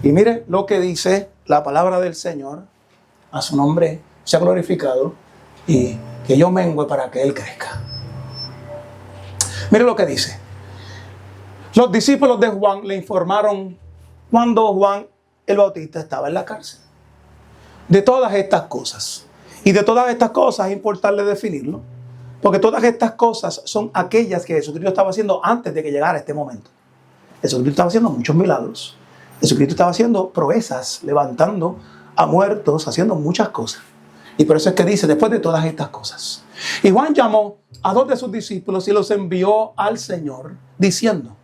Y mire lo que dice la palabra del Señor. A su nombre sea glorificado y que yo mengue para que Él crezca. Mire lo que dice. Los discípulos de Juan le informaron cuando Juan el Bautista estaba en la cárcel de todas estas cosas. Y de todas estas cosas es importante definirlo, porque todas estas cosas son aquellas que Jesucristo estaba haciendo antes de que llegara este momento. Jesucristo estaba haciendo muchos milagros. Jesucristo estaba haciendo proezas, levantando a muertos, haciendo muchas cosas. Y por eso es que dice, después de todas estas cosas. Y Juan llamó a 2 de sus discípulos y los envió al Señor, diciendo,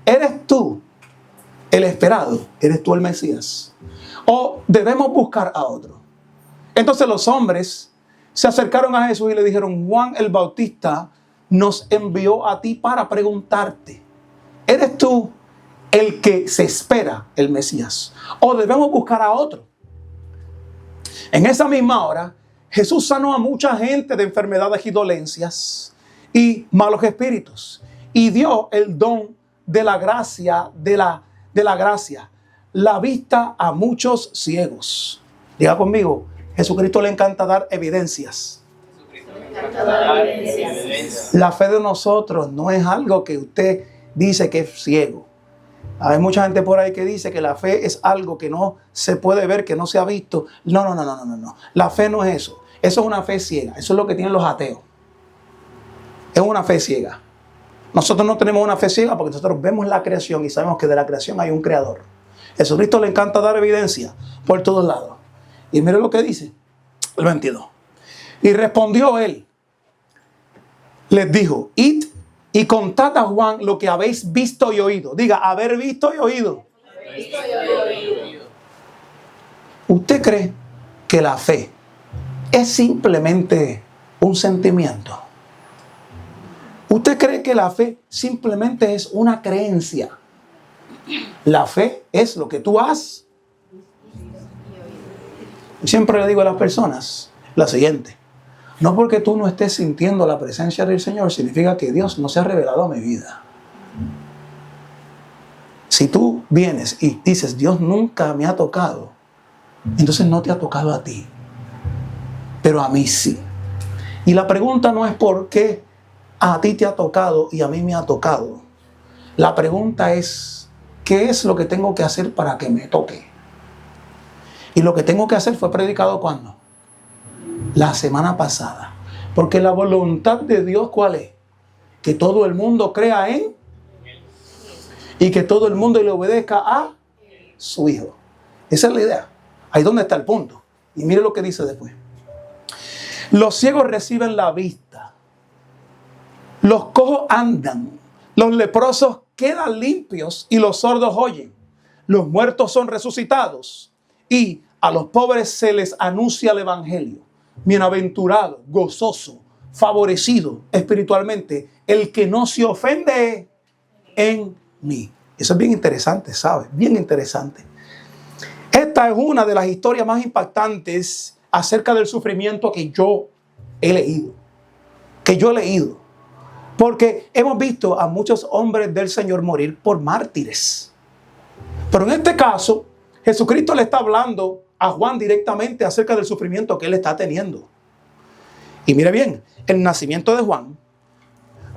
¿eres tú el esperado? ¿Eres tú el Mesías? ¿O debemos buscar a otro? Entonces los hombres se acercaron a Jesús y le dijeron, Juan el Bautista nos envió a ti para preguntarte, ¿eres tú el que se espera, el Mesías? ¿O debemos buscar a otro? En esa misma hora, Jesús sanó a mucha gente de enfermedades y dolencias y malos espíritus. Y dio el don de la gracia, de la gracia, la vista a muchos ciegos. Diga conmigo, Jesucristo le encanta dar evidencias. La fe de nosotros no es algo que usted dice que es ciego. Hay mucha gente por ahí que dice que la fe es algo que no se puede ver, que no se ha visto. No. La fe no es eso. Eso es una fe ciega. Eso es lo que tienen los ateos. Es una fe ciega. Nosotros no tenemos una fe ciega porque nosotros vemos la creación y sabemos que de la creación hay un creador. Jesucristo le encanta dar evidencia por todos lados. Y mire lo que dice el 22. Y respondió él, les dijo, id y contad a Juan lo que habéis visto y oído. Diga, haber visto y oído. ¿Usted cree que la fe es simplemente un sentimiento? ¿Usted cree que la fe simplemente es una creencia? La fe es lo que tú has. Siempre le digo a las personas la siguiente. No porque tú no estés sintiendo la presencia del Señor significa que Dios no se ha revelado a mi vida. Si tú vienes y dices, Dios nunca me ha tocado, entonces no te ha tocado a ti. Pero a mí sí. Y la pregunta no es por qué a ti te ha tocado y a mí me ha tocado. La pregunta es, ¿qué es lo que tengo que hacer para que me toque? Y lo que tengo que hacer fue predicado ¿cuándo? La semana pasada. Porque la voluntad de Dios, ¿cuál es? Que todo el mundo crea en y que todo el mundo le obedezca a su Hijo. Esa es la idea. Ahí es donde está el punto. Y mire lo que dice después. Los ciegos reciben la vista. Los cojos andan. Los leprosos quedan limpios y los sordos oyen. Los muertos son resucitados. Y a los pobres se les anuncia el evangelio. Bienaventurado, gozoso, favorecido espiritualmente, el que no se ofende en mí. Eso es bien interesante, ¿sabes? Bien interesante. Esta es una de las historias más impactantes acerca del sufrimiento que yo he leído. Porque hemos visto a muchos hombres del Señor morir por mártires. Pero en este caso, Jesucristo le está hablando a Juan directamente acerca del sufrimiento que él está teniendo. Y mire bien, el nacimiento de Juan,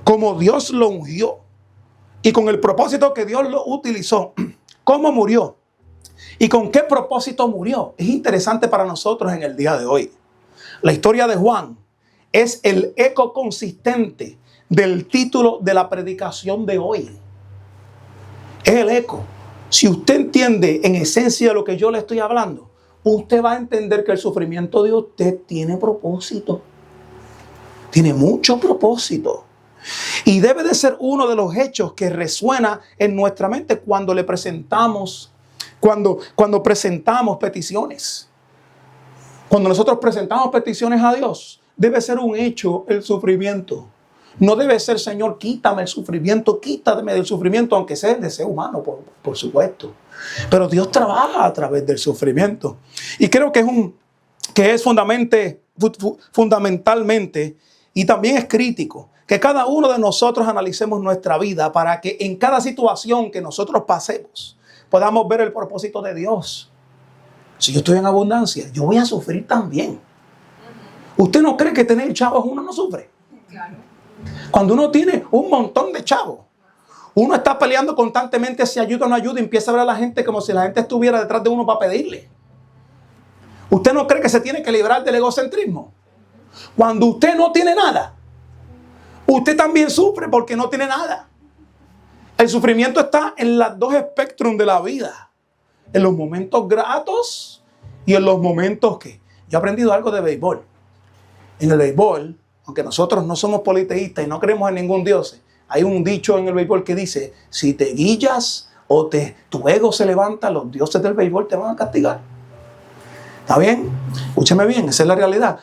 como Dios lo ungió y con el propósito que Dios lo utilizó, cómo murió y con qué propósito murió, es interesante para nosotros en el día de hoy. La historia de Juan es el eco consistente del título de la predicación de hoy. Es el eco. Si usted entiende en esencia lo que yo le estoy hablando, usted va a entender que el sufrimiento de usted tiene propósito. Tiene mucho propósito. Y debe de ser uno de los hechos que resuena en nuestra mente cuando le presentamos, cuando presentamos peticiones. Cuando nosotros presentamos peticiones a Dios, debe ser un hecho el sufrimiento. No debe ser, Señor, quítame el sufrimiento, quítame del sufrimiento, aunque sea el deseo humano, por supuesto. Pero Dios trabaja a través del sufrimiento. Y creo que es fundamentalmente, y también es crítico, que cada uno de nosotros analicemos nuestra vida para que en cada situación que nosotros pasemos podamos ver el propósito de Dios. Si yo estoy en abundancia, yo voy a sufrir también. ¿Usted no cree que tener chavos uno no sufre? Cuando uno tiene un montón de chavos, uno está peleando constantemente si ayuda o no ayuda y empieza a ver a la gente como si la gente estuviera detrás de uno para pedirle. ¿Usted no cree que se tiene que librar del egocentrismo? Cuando usted no tiene nada, usted también sufre porque no tiene nada. El sufrimiento está en los dos espectros de la vida. En los momentos gratos y en los momentos que... Yo he aprendido algo de béisbol. En el béisbol, aunque nosotros no somos politeístas y no creemos en ningún dios, hay un dicho en el béisbol que dice, si te guillas o tu ego se levanta, los dioses del béisbol te van a castigar. ¿Está bien? Escúcheme bien, esa es la realidad.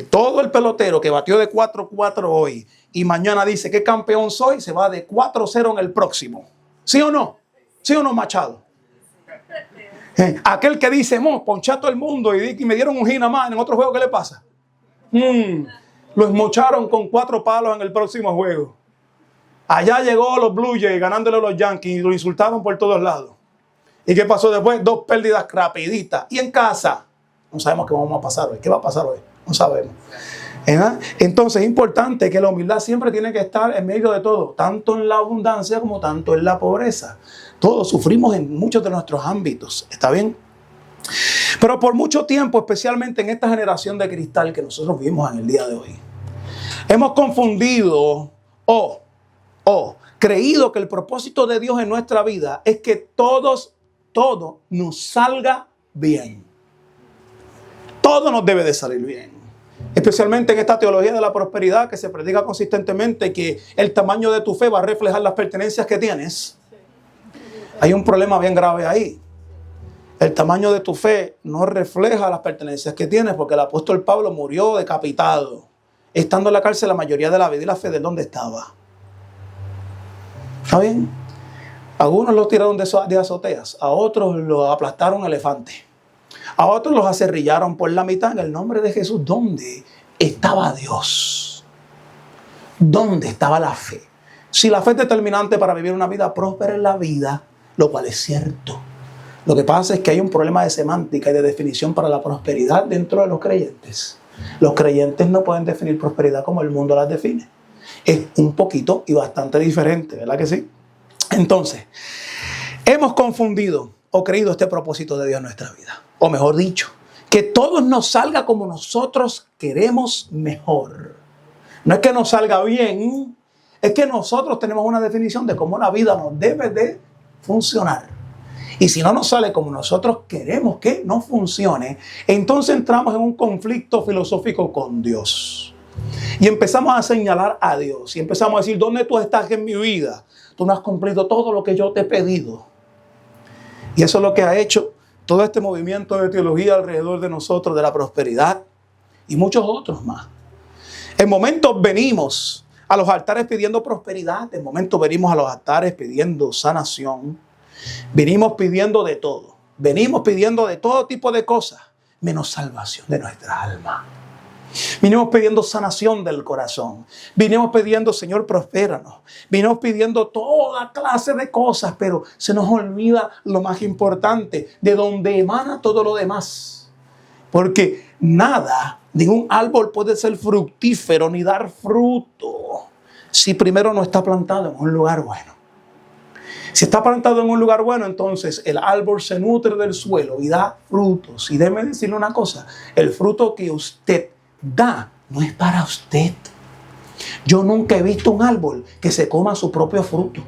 Todo el pelotero que batió de 4-4 hoy y mañana dice que campeón soy, se va de 4-0 en el próximo. ¿Sí o no? ¿Sí o no, Machado? Aquel que dice, ponché a todo el mundo y me dieron un hit nada más, en otro juego, ¿qué le pasa? Lo esmocharon con 4 palos en el próximo juego. Allá llegó los Blue Jays ganándole a los Yankees y lo insultaron por todos lados. ¿Y qué pasó después? 2 pérdidas rapiditas. Y en casa, no sabemos qué vamos a pasar hoy. ¿Qué va a pasar hoy? No sabemos. Entonces es importante que la humildad siempre tiene que estar en medio de todo, tanto en la abundancia como tanto en la pobreza. Todos sufrimos en muchos de nuestros ámbitos, ¿está bien? Pero por mucho tiempo, especialmente en esta generación de cristal que nosotros vivimos en el día de hoy, hemos confundido o creído que el propósito de Dios en nuestra vida es que todo nos salga bien. Todo nos debe de salir bien. Especialmente en esta teología de la prosperidad que se predica consistentemente, que el tamaño de tu fe va a reflejar las pertenencias que tienes. Hay un problema bien grave ahí. El tamaño de tu fe no refleja las pertenencias que tienes, porque el apóstol Pablo murió decapitado, estando en la cárcel la mayoría de la vida. ¿Y la fe de dónde estaba? ¿Está bien? Algunos los tiraron de azoteas, a otros los aplastaron elefantes, a otros los acerrillaron por la mitad. En el nombre de Jesús, ¿dónde estaba Dios? ¿Dónde estaba la fe? Si la fe es determinante para vivir una vida próspera en la vida, lo cual es cierto, lo que pasa es que hay un problema de semántica y de definición para la prosperidad dentro de los creyentes. Los creyentes no pueden definir prosperidad como el mundo las define. Es un poquito y bastante diferente, ¿verdad que sí? Entonces, hemos confundido o creído este propósito de Dios en nuestra vida. O mejor dicho, que todo nos salga como nosotros queremos mejor. No es que nos salga bien, es que nosotros tenemos una definición de cómo la vida nos debe de funcionar. Y si no nos sale como nosotros queremos que nos funcione, entonces entramos en un conflicto filosófico con Dios. Y empezamos a señalar a Dios. Y empezamos a decir, ¿dónde tú estás en mi vida? Tú no has cumplido todo lo que yo te he pedido. Y eso es lo que ha hecho todo este movimiento de teología alrededor de nosotros, de la prosperidad y muchos otros más. En momentos venimos a los altares pidiendo prosperidad, en momentos venimos a los altares pidiendo sanación, venimos pidiendo de todo, venimos pidiendo de todo tipo de cosas, menos salvación de nuestra alma. Vinimos pidiendo sanación del corazón. Vinimos pidiendo, Señor, prospéranos. Vinimos pidiendo toda clase de cosas, pero se nos olvida lo más importante, de donde emana todo lo demás. Porque nada, ningún árbol puede ser fructífero ni dar fruto si primero no está plantado en un lugar bueno. Si está plantado en un lugar bueno, entonces el árbol se nutre del suelo y da frutos. Y déjeme decirle una cosa, el fruto que usted da no es para usted. Yo nunca he visto un árbol que se coma su propio fruto.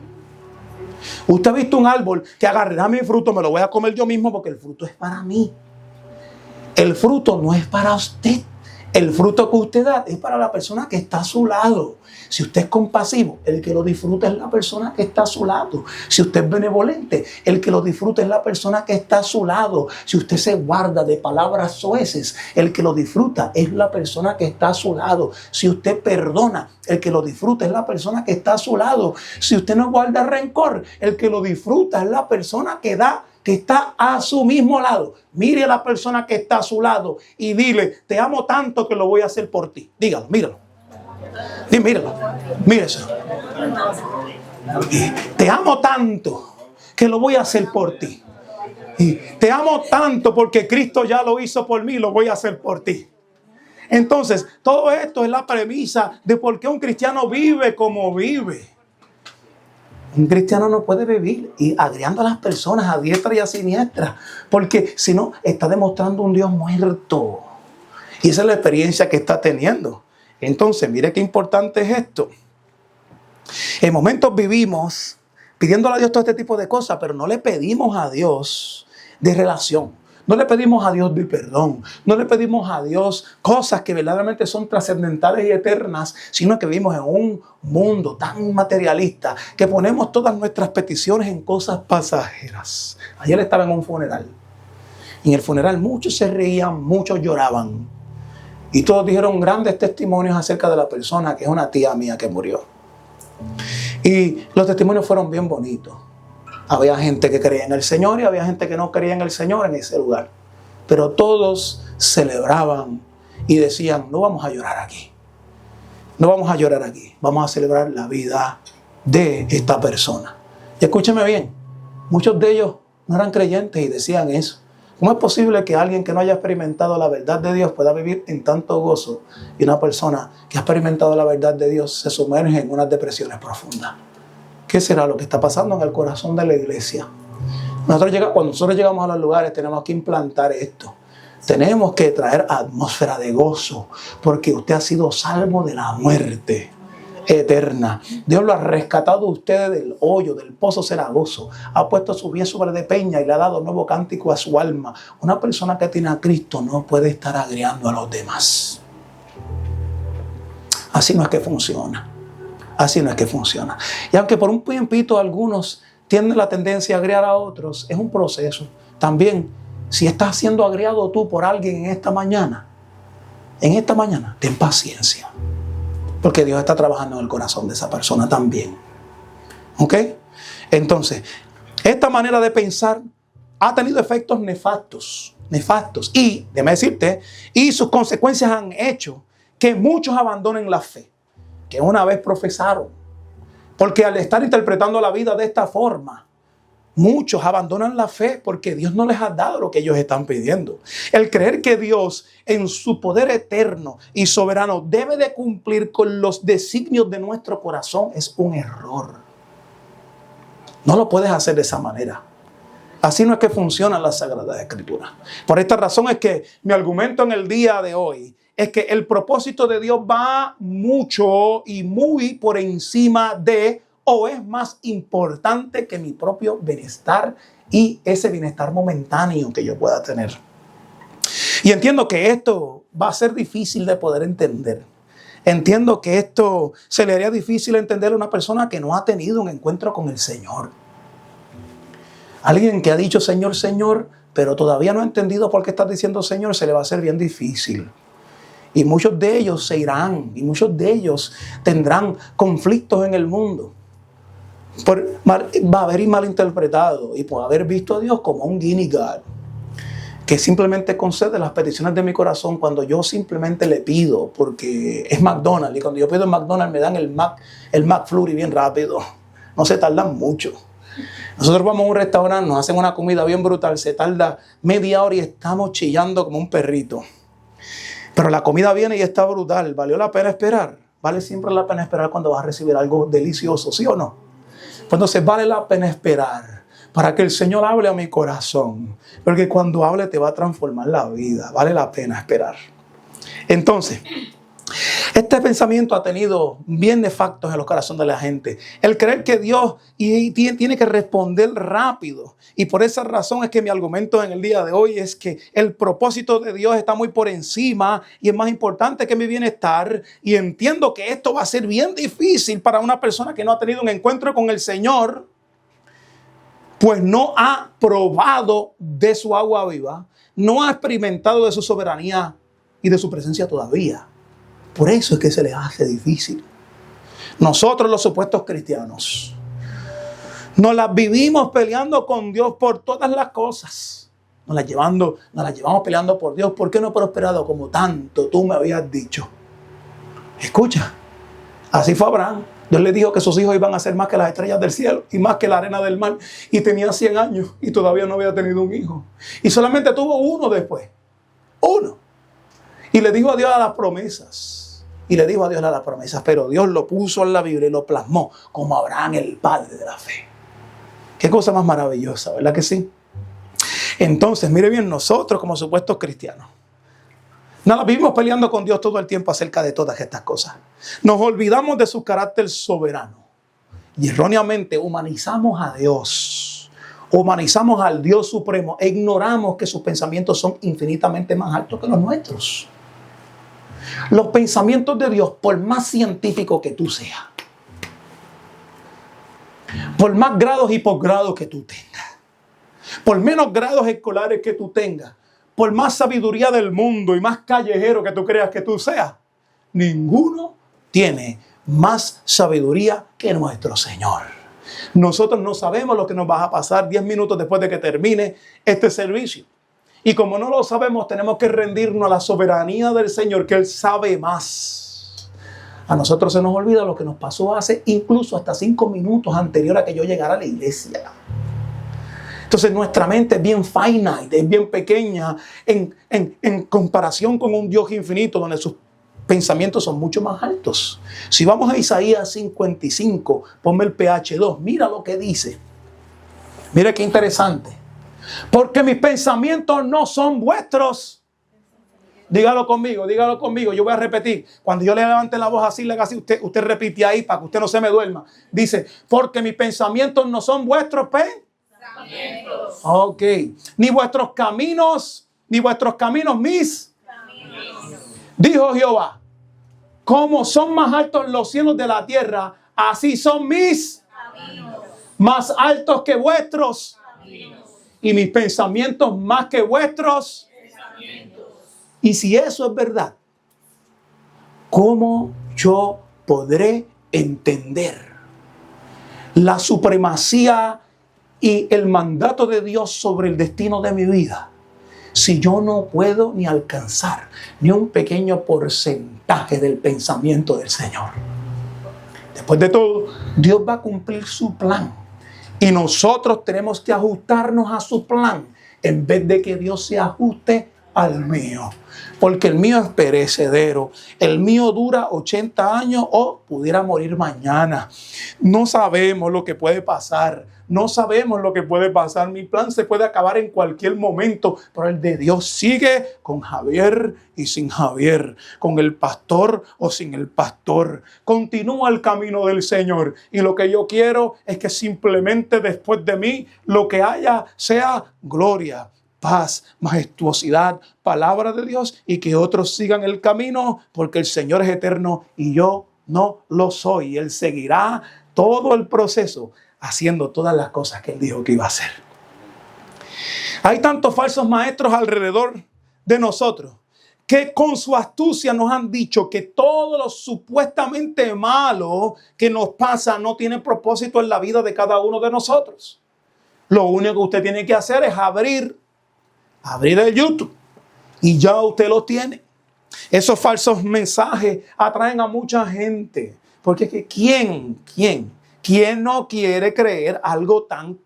Usted ha visto un árbol que agarre, dame mi fruto, me lo voy a comer yo mismo porque el fruto es para mí. El fruto no es para usted. El fruto que usted da es para la persona que está a su lado. Si usted es compasivo, el que lo disfruta es la persona que está a su lado. Si usted es benevolente, el que lo disfruta es la persona que está a su lado. Si usted se guarda de palabras soeces, el que lo disfruta es la persona que está a su lado. Si usted perdona, el que lo disfruta es la persona que está a su lado. Si usted no guarda rencor, el que lo disfruta es la persona que está a su mismo lado. Mire a la persona que está a su lado y dile, te amo tanto que lo voy a hacer por ti. Dígalo, míralo. Míralo, mírese. Te amo tanto que lo voy a hacer por ti. Y te amo tanto porque Cristo ya lo hizo por mí, lo voy a hacer por ti. Entonces, todo esto es la premisa de por qué un cristiano vive como vive. Un cristiano no puede vivir y agriando a las personas a diestra y a siniestra, porque si no, está demostrando un Dios muerto. Y esa es la experiencia que está teniendo. Entonces, mire qué importante es esto. En momentos vivimos pidiéndole a Dios todo este tipo de cosas, pero no le pedimos a Dios de relación. No le pedimos a Dios de perdón. No le pedimos a Dios cosas que verdaderamente son trascendentales y eternas, sino que vivimos en un mundo tan materialista que ponemos todas nuestras peticiones en cosas pasajeras. Ayer estaba en un funeral. En el funeral muchos se reían, muchos lloraban. Y todos dijeron grandes testimonios acerca de la persona que es una tía mía que murió. Y los testimonios fueron bien bonitos. Había gente que creía en el Señor y había gente que no creía en el Señor en ese lugar. Pero todos celebraban y decían, no vamos a llorar aquí. No vamos a llorar aquí. Vamos a celebrar la vida de esta persona. Y escúcheme bien, muchos de ellos no eran creyentes y decían eso. ¿Cómo es posible que alguien que no haya experimentado la verdad de Dios pueda vivir en tanto gozo y una persona que ha experimentado la verdad de Dios se sumerge en unas depresiones profundas? ¿Qué será lo que está pasando en el corazón de la iglesia? Cuando nosotros llegamos a los lugares tenemos que implantar esto. Tenemos que traer atmósfera de gozo porque usted ha sido salvo de la muerte eterna. Dios lo ha resctado a usted del hoyo, del pozo cenagoso. Ha puesto su pie sobre de peña y le ha dado nuevo cántico a su alma. Una persona que tiene a Cristo no puede estar agriando a los demás. Así no es que funciona. Así no es que funciona. Y aunque por un tiempito algunos tienen la tendencia a agriar a otros, es un proceso. También, si estás siendo agriado tú por alguien en esta mañana, ten paciencia. Porque Dios está trabajando en el corazón de esa persona también. ¿Ok? Entonces, esta manera de pensar ha tenido efectos nefastos. Y, déjame decirte, y sus consecuencias han hecho que muchos abandonen la fe que una vez profesaron. Porque al estar interpretando la vida de esta forma, muchos abandonan la fe porque Dios no les ha dado lo que ellos están pidiendo. El creer que Dios, en su poder eterno y soberano, debe de cumplir con los designios de nuestro corazón es un error. No lo puedes hacer de esa manera. Así no es que funciona la Sagrada Escritura. Por esta razón es que mi argumento en el día de hoy es que el propósito de Dios va mucho y muy por encima de, o es más importante que mi propio bienestar y ese bienestar momentáneo que yo pueda tener. Y entiendo que esto va a ser difícil de poder entender. Entiendo que esto se le haría difícil entender a una persona que no ha tenido un encuentro con el Señor. Alguien que ha dicho Señor, Señor, pero todavía no ha entendido por qué está diciendo Señor, se le va a hacer bien difícil. Y muchos de ellos se irán y muchos de ellos tendrán conflictos en el mundo. Va a haber malinterpretado y por haber visto a Dios como un guinea God que simplemente concede las peticiones de mi corazón cuando yo simplemente le pido porque es McDonald's y cuando yo pido en McDonald's me dan el McFlurry bien rápido. No se tardan mucho. Nosotros vamos a un restaurante, nos hacen una comida bien brutal, se tarda media hora y estamos chillando como un perrito. Pero la comida viene y está brutal. ¿Valió la pena esperar? Vale siempre la pena esperar cuando vas a recibir algo delicioso, ¿sí o no? Pues entonces vale la pena esperar para que el Señor hable a mi corazón. Porque cuando hable te va a transformar la vida. Vale la pena esperar. Entonces, este pensamiento ha tenido bien nefastos en los corazones de la gente. El creer que Dios tiene que responder rápido. Y por esa razón es que mi argumento en el día de hoy es que el propósito de Dios está muy por encima y es más importante que mi bienestar. Y entiendo que esto va a ser bien difícil para una persona que no ha tenido un encuentro con el Señor, pues no ha probado de su agua viva, no ha experimentado de su soberanía y de su presencia todavía. Por eso es que se les hace difícil. Nosotros los supuestos cristianos nos las vivimos peleando con Dios por todas las cosas. Nos las llevamos peleando por Dios. ¿Por qué no he prosperado como tanto tú me habías dicho? Escucha, así fue Abraham. Dios le dijo que sus hijos iban a ser más que las estrellas del cielo y más que la arena del mar. Y tenía 100 años y todavía no había tenido un hijo. Y solamente tuvo uno después. Uno. Y le dijo a Dios a las promesas. Pero Dios lo puso en la Biblia y lo plasmó como Abraham, el padre de la fe. Qué cosa más maravillosa, ¿verdad que sí? Entonces, mire bien, nosotros como supuestos cristianos, nada, vivimos peleando con Dios todo el tiempo acerca de todas estas cosas. Nos olvidamos de su carácter soberano. Y erróneamente humanizamos a Dios. Humanizamos al Dios supremo. E ignoramos que sus pensamientos son infinitamente más altos que los nuestros. Los pensamientos de Dios, por más científico que tú seas, por más grados y posgrados que tú tengas, por menos grados escolares que tú tengas, por más sabiduría del mundo y más callejero que tú creas que tú seas, ninguno tiene más sabiduría que nuestro Señor. Nosotros no sabemos lo que nos va a pasar 10 minutos después de que termine este servicio. Y como no lo sabemos, tenemos que rendirnos a la soberanía del Señor, que Él sabe más. A nosotros se nos olvida lo que nos pasó hace incluso hasta 5 minutos anterior a que yo llegara a la iglesia. Entonces nuestra mente es bien finite, es bien pequeña en comparación con un Dios infinito donde sus pensamientos son mucho más altos. Si vamos a Isaías 55, ponme el PH 2, mira lo que dice. Mira qué interesante. Porque mis pensamientos no son vuestros. Dígalo conmigo. Yo voy a repetir. Cuando yo le levante la voz así, le haga así, usted repite ahí para que usted no se me duerma. Dice, porque mis pensamientos no son vuestros pensamientos. Ok. Ni vuestros caminos mis caminos. Dijo Jehová, como son más altos los cielos de la tierra, así son mis caminos, más altos que vuestros caminos. Y mis pensamientos más que vuestros pensamientos. Y si eso es verdad, ¿cómo yo podré entender la supremacía y el mandato de Dios sobre el destino de mi vida si yo no puedo ni alcanzar ni un pequeño porcentaje del pensamiento del Señor? Después de todo, Dios va a cumplir su plan. Y nosotros tenemos que ajustarnos a su plan en vez de que Dios se ajuste al mío. Porque el mío es perecedero. El mío dura 80 años o pudiera morir mañana. No sabemos lo que puede pasar. Mi plan se puede acabar en cualquier momento. Pero el de Dios sigue con Javier y sin Javier. Con el pastor o sin el pastor. Continúa el camino del Señor. Y lo que yo quiero es que simplemente después de mí lo que haya sea gloria, paz, majestuosidad, palabra de Dios, y que otros sigan el camino, porque el Señor es eterno y yo no lo soy. Él seguirá todo el proceso haciendo todas las cosas que Él dijo que iba a hacer. Hay tantos falsos maestros alrededor de nosotros que con su astucia nos han dicho que todo lo supuestamente malo que nos pasa no tiene propósito en la vida de cada uno de nosotros. Lo único que usted tiene que hacer es abrir el YouTube y ya usted lo tiene. Esos falsos mensajes atraen a mucha gente. Porque ¿quién no quiere creer algo tan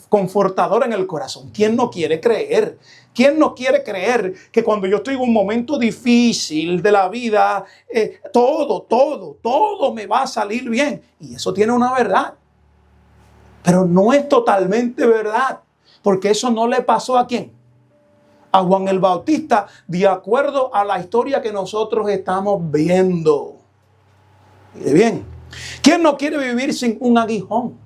confortador en el corazón? ¿Quién no quiere creer? ¿Quién no quiere creer que cuando yo estoy en un momento difícil de la vida, todo me va a salir bien? Y eso tiene una verdad. Pero no es totalmente verdad. Porque eso no le pasó ¿a quién? A Juan el Bautista, de acuerdo a la historia que nosotros estamos viendo. Mire bien, ¿quién no quiere vivir sin un aguijón?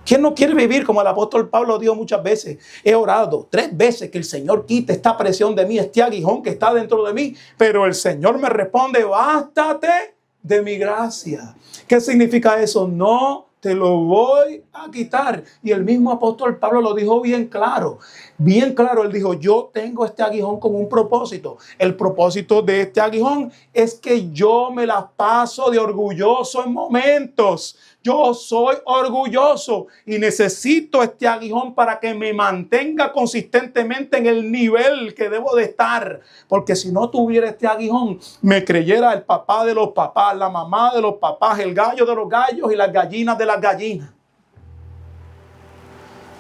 ¿Quién no quiere vivir como el apóstol Pablo dijo muchas veces? He orado 3 veces que el Señor quite esta presión de mí, este aguijón que está dentro de mí. Pero el Señor me responde, bástate de mi gracia. ¿Qué significa eso? No te lo voy a quitar. Y el mismo apóstol Pablo lo dijo bien claro. Bien claro, él dijo, yo tengo este aguijón con un propósito. El propósito de este aguijón es que yo me las paso de orgulloso en momentos. Yo soy orgulloso y necesito este aguijón para que me mantenga consistentemente en el nivel que debo de estar. Porque si no tuviera este aguijón, me creyera el papá de los papás, la mamá de los papás, el gallo de los gallos y las gallinas de las gallinas.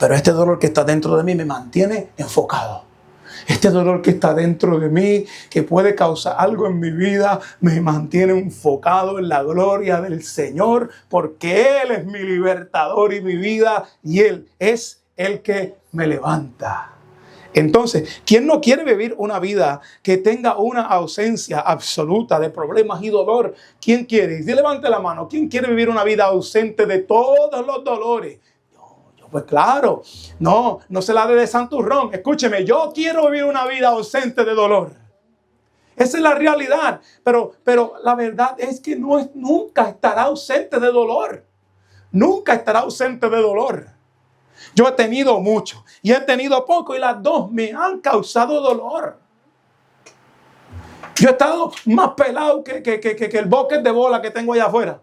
Pero este dolor que está dentro de mí me mantiene enfocado. Este dolor que está dentro de mí, que puede causar algo en mi vida, me mantiene enfocado en la gloria del Señor, porque Él es mi libertador y mi vida, y Él es el que me levanta. Entonces, ¿quién no quiere vivir una vida que tenga una ausencia absoluta de problemas y dolor? ¿Quién quiere? Y levante la mano. ¿Quién quiere vivir una vida ausente de todos los dolores? Pues claro, no se la dé de santurrón. Escúcheme, yo quiero vivir una vida ausente de dolor. Esa es la realidad. Pero la verdad es que nunca estará ausente de dolor. Nunca estará ausente de dolor. Yo he tenido mucho y he tenido poco y las dos me han causado dolor. Yo he estado más pelado que el bucket de bola que tengo allá afuera.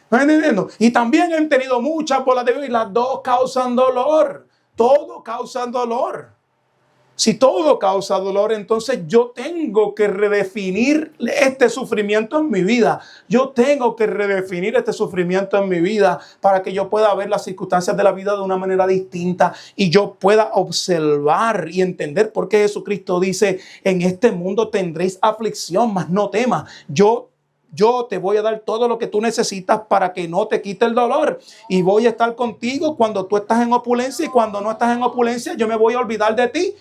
¿No entendiendo? Y también he tenido muchas bolas de vida y las dos causan dolor. Todo causa dolor. Si todo causa dolor, entonces yo tengo que redefinir este sufrimiento en mi vida. Yo tengo que redefinir este sufrimiento en mi vida para que yo pueda ver las circunstancias de la vida de una manera distinta y yo pueda observar y entender por qué Jesucristo dice: en este mundo tendréis aflicción, mas no temas. Yo te voy a dar todo lo que tú necesitas para que no te quite el dolor. Y voy a estar contigo cuando tú estás en opulencia y cuando no estás en opulencia yo me voy a olvidar de ti.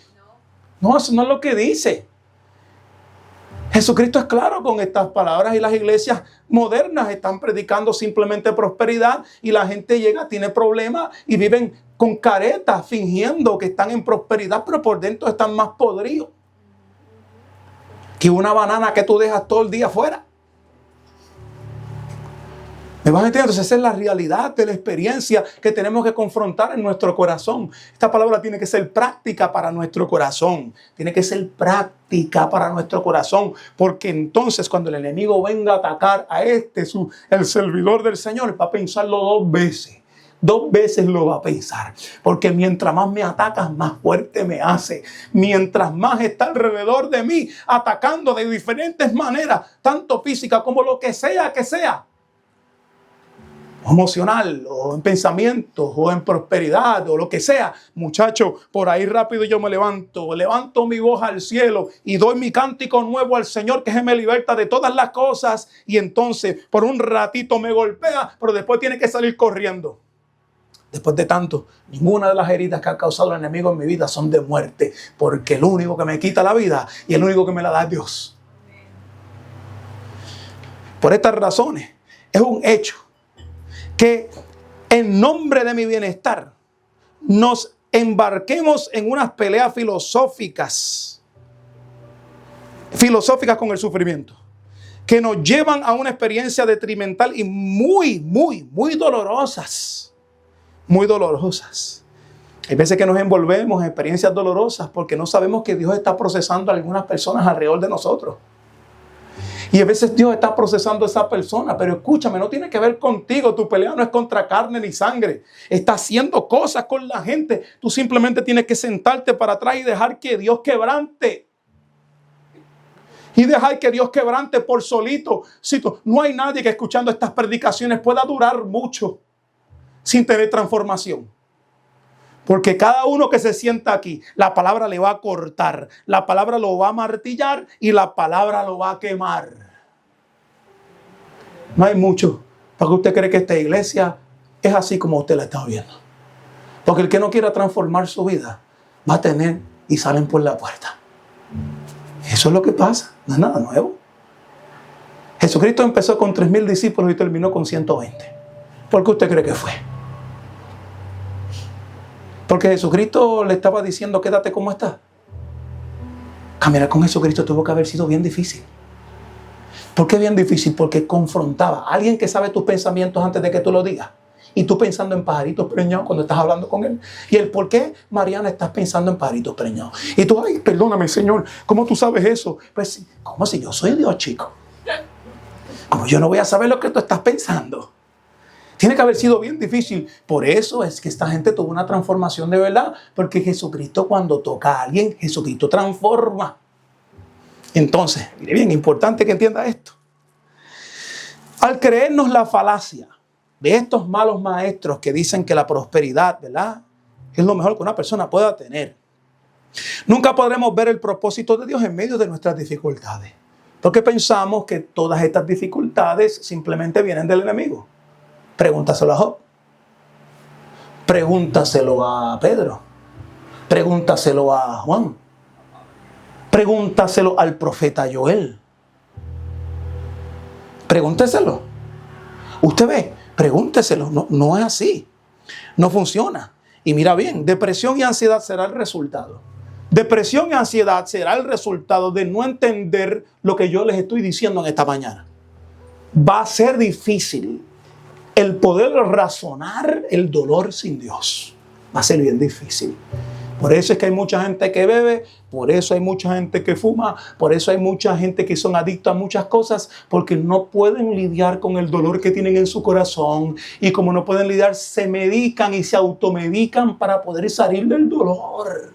No, eso no es lo que dice. Jesucristo es claro con estas palabras y las iglesias modernas están predicando simplemente prosperidad y la gente llega, tiene problemas y viven con caretas fingiendo que están en prosperidad, pero por dentro están más podridos que una banana que tú dejas todo el día afuera. ¿Me vas a entender? Entonces esa es la realidad de la experiencia que tenemos que confrontar en nuestro corazón. Esta palabra tiene que ser práctica para nuestro corazón. Tiene que ser práctica para nuestro corazón. Porque entonces cuando el enemigo venga a atacar a el servidor del Señor, va a pensarlo dos veces. Dos veces lo va a pensar. Porque mientras más me atacas, más fuerte me hace. Mientras más está alrededor de mí, atacando de diferentes maneras, tanto física como lo que sea, emocional o en pensamientos o en prosperidad o lo que sea, muchacho, por ahí rápido yo me levanto mi voz al cielo y doy mi cántico nuevo al Señor, que se me liberta de todas las cosas, y entonces por un ratito me golpea, pero después tiene que salir corriendo. Después de tanto, ninguna de las heridas que ha causado el enemigo en mi vida son de muerte, porque el único que me quita la vida y el único que me la da es Dios. Por estas razones, es un hecho que en nombre de mi bienestar nos embarquemos en unas peleas filosóficas con el sufrimiento, que nos llevan a una experiencia detrimental y muy dolorosas. Muy dolorosas. Hay veces que nos envolvemos en experiencias dolorosas porque no sabemos que Dios está procesando a algunas personas alrededor de nosotros. Y a veces Dios está procesando a esa persona, pero escúchame, no tiene que ver contigo. Tu pelea no es contra carne ni sangre. Está haciendo cosas con la gente. Tú simplemente tienes que sentarte para atrás y dejar que Dios quebrante. Y dejar que Dios quebrante por solito. No hay nadie que escuchando estas predicaciones pueda durar mucho sin tener transformación. Porque cada uno que se sienta aquí, la palabra le va a cortar, la palabra lo va a martillar y la palabra lo va a quemar. No hay mucho para que usted cree que esta iglesia es así como usted la está viendo. Porque el que no quiera transformar su vida va a tener y salen por la puerta. Eso es lo que pasa, no es nada nuevo. Jesucristo empezó con 3,000 discípulos y terminó con 120. ¿Por qué usted cree que fue? Porque Jesucristo le estaba diciendo: quédate como está. Caminar con Jesucristo tuvo que haber sido bien difícil. ¿Por qué bien difícil? Porque confrontaba a alguien que sabe tus pensamientos antes de que tú lo digas. Y tú pensando en pajaritos preñados cuando estás hablando con él. Y el por qué, Mariana, estás pensando en pajaritos preñados. Y tú: ay, perdóname, Señor, ¿cómo tú sabes eso? Pues, ¿cómo si yo soy Dios, chico? ¿Cómo yo no voy a saber lo que tú estás pensando? Tiene que haber sido bien difícil. Por eso es que esta gente tuvo una transformación de verdad. Porque Jesucristo, cuando toca a alguien, Jesucristo transforma. Entonces, mire bien, importante que entienda esto. Al creernos la falacia de estos malos maestros que dicen que la prosperidad, ¿verdad?, es lo mejor que una persona pueda tener, nunca podremos ver el propósito de Dios en medio de nuestras dificultades. Porque pensamos que todas estas dificultades simplemente vienen del enemigo. Pregúntaselo a Job. Pregúntaselo a Pedro. Pregúntaselo a Juan. Pregúntaselo al profeta Joel. Pregúnteselo. Usted ve, pregúnteselo. No es así. No funciona. Y mira bien, depresión y ansiedad será el resultado. Depresión y ansiedad será el resultado de no entender lo que yo les estoy diciendo en esta mañana. Va a ser difícil el poder razonar el dolor sin Dios. Va a ser bien difícil. Por eso es que hay mucha gente que bebe, por eso hay mucha gente que fuma, por eso hay mucha gente que son adictos a muchas cosas, porque no pueden lidiar con el dolor que tienen en su corazón. Y como no pueden lidiar, se medican y se automedican para poder salir del dolor.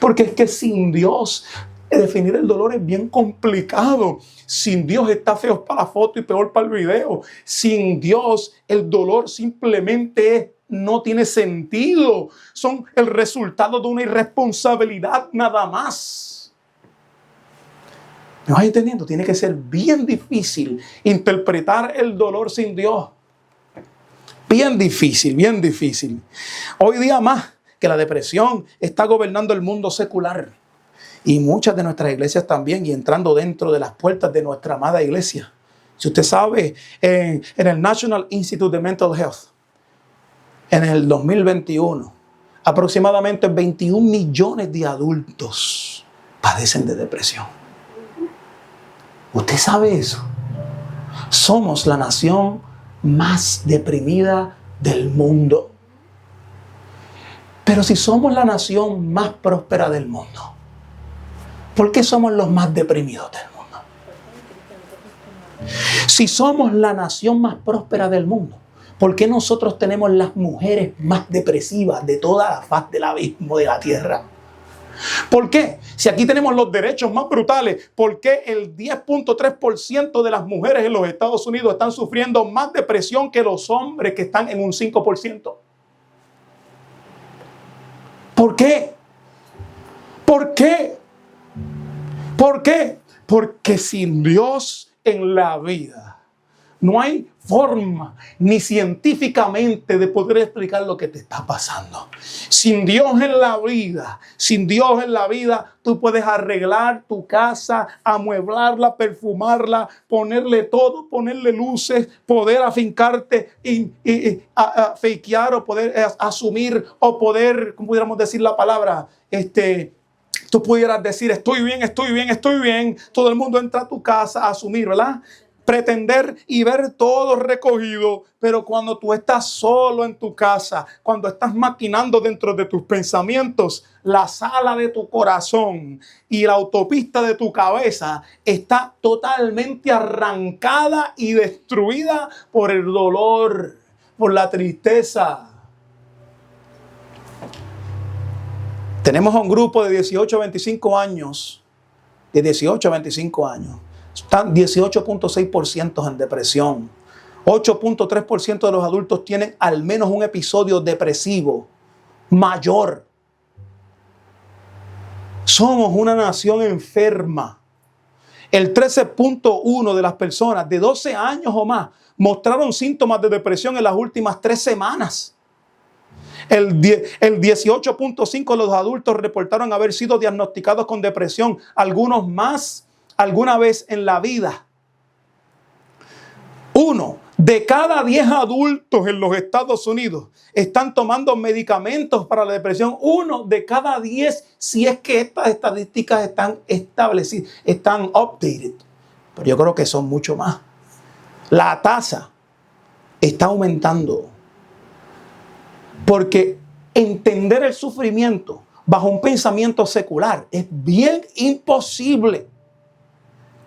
Porque es que sin Dios, definir el dolor es bien complicado. Sin Dios está feo para la foto y peor para el video. Sin Dios, el dolor simplemente no tiene sentido. Son el resultado de una irresponsabilidad nada más. ¿Me vas entendiendo? Tiene que ser bien difícil interpretar el dolor sin Dios. Bien difícil, bien difícil. Hoy día más que la depresión está gobernando el mundo secular. Y muchas de nuestras iglesias también, y entrando dentro de las puertas de nuestra amada iglesia. Si usted sabe, en el National Institute of Mental Health, en el 2021, aproximadamente 21 millones de adultos padecen de depresión. ¿Usted sabe eso? Somos la nación más deprimida del mundo. Pero si somos la nación más próspera del mundo, ¿por qué somos los más deprimidos del mundo? Si somos la nación más próspera del mundo, ¿por qué nosotros tenemos las mujeres más depresivas de toda la faz del abismo de la tierra? ¿Por qué? Si aquí tenemos los derechos más brutales, ¿por qué el 10.3% de las mujeres en los Estados Unidos están sufriendo más depresión que los hombres que están en un 5%? ¿Por qué? ¿Por qué? ¿Por qué? Porque sin Dios en la vida no hay forma ni científicamente de poder explicar lo que te está pasando. Sin Dios en la vida, tú puedes arreglar tu casa, amueblarla, perfumarla, ponerle todo, ponerle luces, poder afincarte y fakear o poder asumir o poder, ¿cómo pudiéramos decir la palabra? Tú pudieras decir, estoy bien. Todo el mundo entra a tu casa a asumir, ¿verdad? Pretender y ver todo recogido, pero cuando tú estás solo en tu casa, cuando estás maquinando dentro de tus pensamientos, la sala de tu corazón y la autopista de tu cabeza está totalmente arrancada y destruida por el dolor, por la tristeza. Tenemos a un grupo de 18 a 25 años, están 18.6% en depresión. 8.3% de los adultos tienen al menos un episodio depresivo mayor. Somos una nación enferma. El 13.1% de las personas de 12 años o más mostraron síntomas de depresión en las últimas 3 semanas. El 18.5% de los adultos reportaron haber sido diagnosticados con depresión, algunos más alguna vez en la vida. 1 de cada 10 adultos en los Estados Unidos están tomando medicamentos para la depresión. 1 de cada 10, si es que estas estadísticas están establecidas, están updated. Pero yo creo que son mucho más. La tasa está aumentando. Porque entender el sufrimiento bajo un pensamiento secular es bien imposible.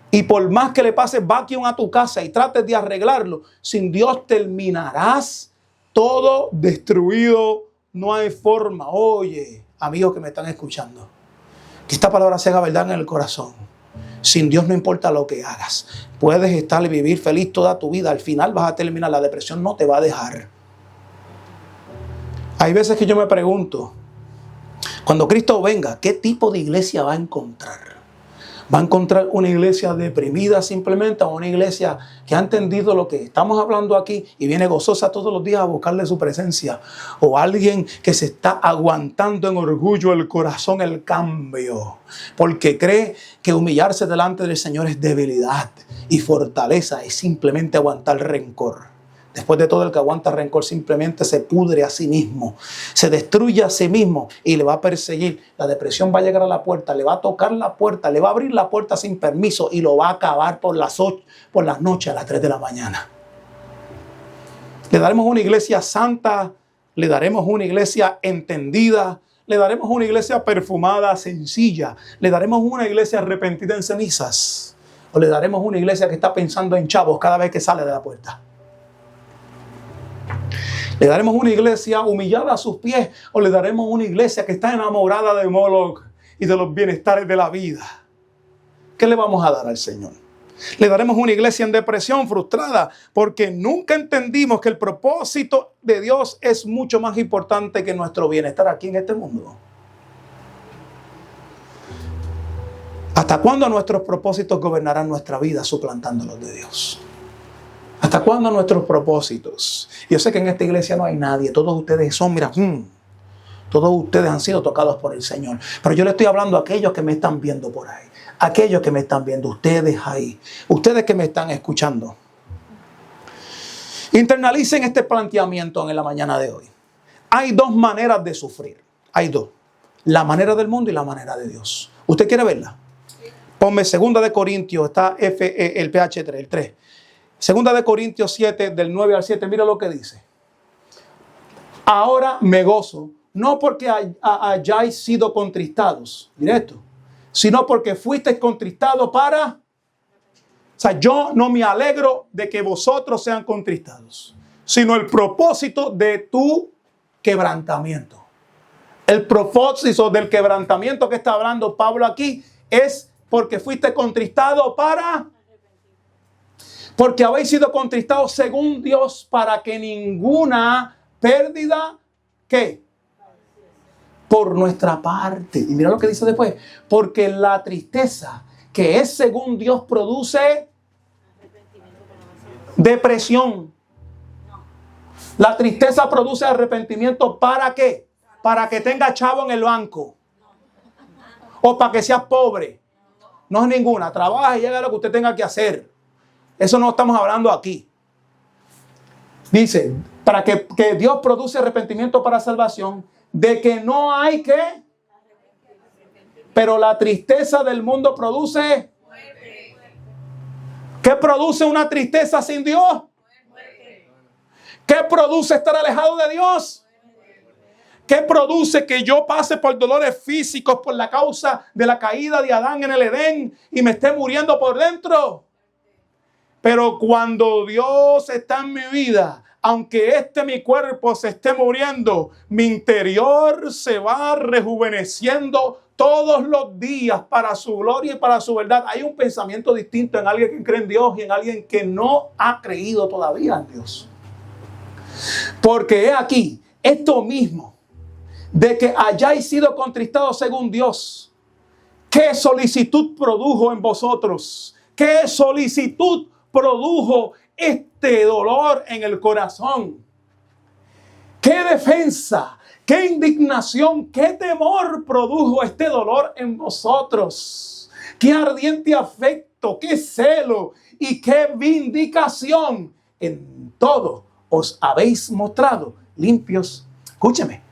Y por más que le pases vacuum a tu casa y trates de arreglarlo, sin Dios terminarás todo destruido. No hay forma. Oye, amigos que me están escuchando, que esta palabra se haga verdad en el corazón. Sin Dios no importa lo que hagas. Puedes estar y vivir feliz toda tu vida. Al final vas a terminar. La depresión no te va a dejar. Hay veces que yo me pregunto, cuando Cristo venga, ¿qué tipo de iglesia va a encontrar? ¿Va a encontrar una iglesia deprimida simplemente, o una iglesia que ha entendido lo que estamos hablando aquí y viene gozosa todos los días a buscarle su presencia? ¿O alguien que se está aguantando en orgullo el corazón el cambio? Porque cree que humillarse delante del Señor es debilidad y fortaleza es simplemente aguantar rencor. Después de todo, el que aguanta rencor simplemente se pudre a sí mismo, se destruye a sí mismo y le va a perseguir. La depresión va a llegar a la puerta, le va a tocar la puerta, le va a abrir la puerta sin permiso y lo va a acabar por las noches a las 3 de la mañana. Le daremos una iglesia santa, le daremos una iglesia entendida, le daremos una iglesia perfumada, sencilla, le daremos una iglesia arrepentida en cenizas, o le daremos una iglesia que está pensando en chavos cada vez que sale de la puerta. ¿Le daremos una iglesia humillada a sus pies, o le daremos una iglesia que está enamorada de Moloch y de los bienestares de la vida? ¿Qué le vamos a dar al Señor? ¿Le daremos una iglesia en depresión, frustrada, porque nunca entendimos que el propósito de Dios es mucho más importante que nuestro bienestar aquí en este mundo? ¿Hasta cuándo nuestros propósitos gobernarán nuestra vida suplantando los de Dios? ¿Hasta cuándo nuestros propósitos? Yo sé que en esta iglesia no hay nadie. Todos ustedes son, mira, todos ustedes han sido tocados por el Señor. Pero yo le estoy hablando a aquellos que me están viendo por ahí. Aquellos que me están viendo, ustedes ahí. Ustedes que me están escuchando. Internalicen este planteamiento en la mañana de hoy. Hay dos maneras de sufrir. Hay dos. La manera del mundo y la manera de Dios. ¿Usted quiere verla? Ponme 2 de Corintios, está el PH3, el 3. 2 de Corintios 7, del 9 al 7, mira lo que dice. Ahora me gozo, no porque hayáis sido contristados, mira esto, sino porque fuisteis contristados para... O sea, yo no me alegro de que vosotros sean contristados, sino el propósito de tu quebrantamiento. El propósito del quebrantamiento que está hablando Pablo aquí es porque fuiste contristado para... Porque habéis sido contristados según Dios, para que ninguna pérdida, ¿qué? Por nuestra parte. Y mira lo que dice después. Porque la tristeza que es según Dios produce depresión. La tristeza produce arrepentimiento. ¿Para qué? Para que tenga chavo en el banco. O para que seas pobre. No es ninguna. Trabaja y haga lo que usted tenga que hacer. Eso no estamos hablando aquí. Dice, para que Dios produce arrepentimiento para salvación, de que no hay que... Pero la tristeza del mundo produce... ¿Qué produce una tristeza sin Dios? ¿Qué produce estar alejado de Dios? ¿Qué produce que yo pase por dolores físicos por la causa de la caída de Adán en el Edén y me esté muriendo por dentro? Pero cuando Dios está en mi vida, aunque mi cuerpo se esté muriendo, mi interior se va rejuveneciendo todos los días para su gloria y para su verdad. Hay un pensamiento distinto en alguien que cree en Dios y en alguien que no ha creído todavía en Dios. Porque he aquí, esto mismo, de que hayáis sido contristados según Dios, ¿qué solicitud produjo en vosotros? ¿Qué solicitud produjo este dolor en el corazón? ¿Qué defensa, qué indignación, qué temor produjo este dolor en vosotros? ¿Qué ardiente afecto, qué celo y qué vindicación? En todo os habéis mostrado limpios. Escúcheme.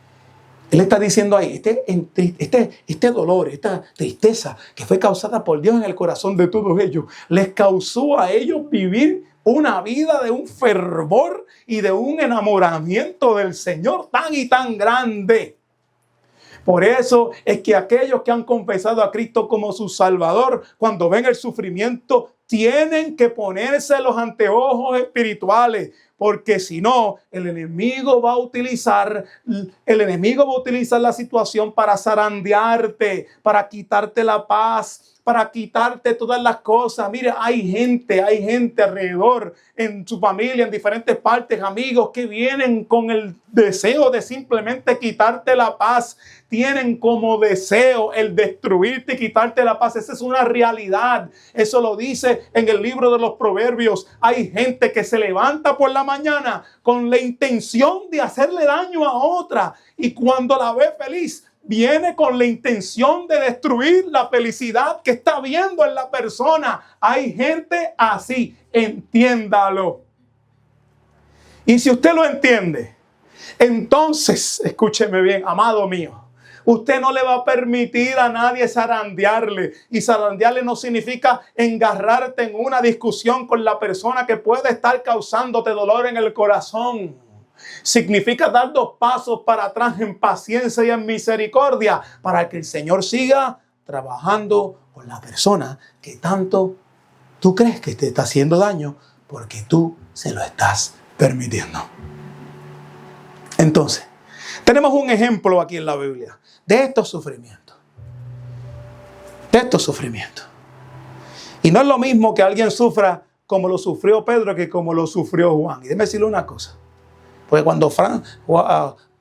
Él está diciendo ahí, este dolor, esta tristeza que fue causada por Dios en el corazón de todos ellos, les causó a ellos vivir una vida de un fervor y de un enamoramiento del Señor tan y tan grande. Por eso es que aquellos que han confesado a Cristo como su Salvador, cuando ven el sufrimiento, tienen que ponerse los anteojos espirituales, porque si no, el enemigo va a utilizar la situación para zarandearte, para quitarte la paz, para quitarte todas las cosas. Mire, hay gente alrededor, en su familia, en diferentes partes, amigos que vienen con el deseo de simplemente quitarte la paz. Tienen como deseo el destruirte y quitarte la paz. Esa es una realidad. Eso lo dice en el libro de los Proverbios. Hay gente que se levanta por la mañana con la intención de hacerle daño a otra, y cuando la ve feliz, viene con la intención de destruir la felicidad que está viendo en la persona. Hay gente así, entiéndalo. Y si usted lo entiende, entonces, escúcheme bien, amado mío, usted no le va a permitir a nadie zarandearle. Y zarandearle no significa engarrarte en una discusión con la persona que puede estar causándote dolor en el corazón. Significa dar 2 pasos para atrás en paciencia y en misericordia, para que el Señor siga trabajando con la persona que tanto tú crees que te está haciendo daño, porque tú se lo estás permitiendo. Entonces, tenemos un ejemplo aquí en la Biblia de estos sufrimientos. Y no es lo mismo que alguien sufra como lo sufrió Pedro que como lo sufrió Juan. Y déjeme decirle una cosa. Porque cuando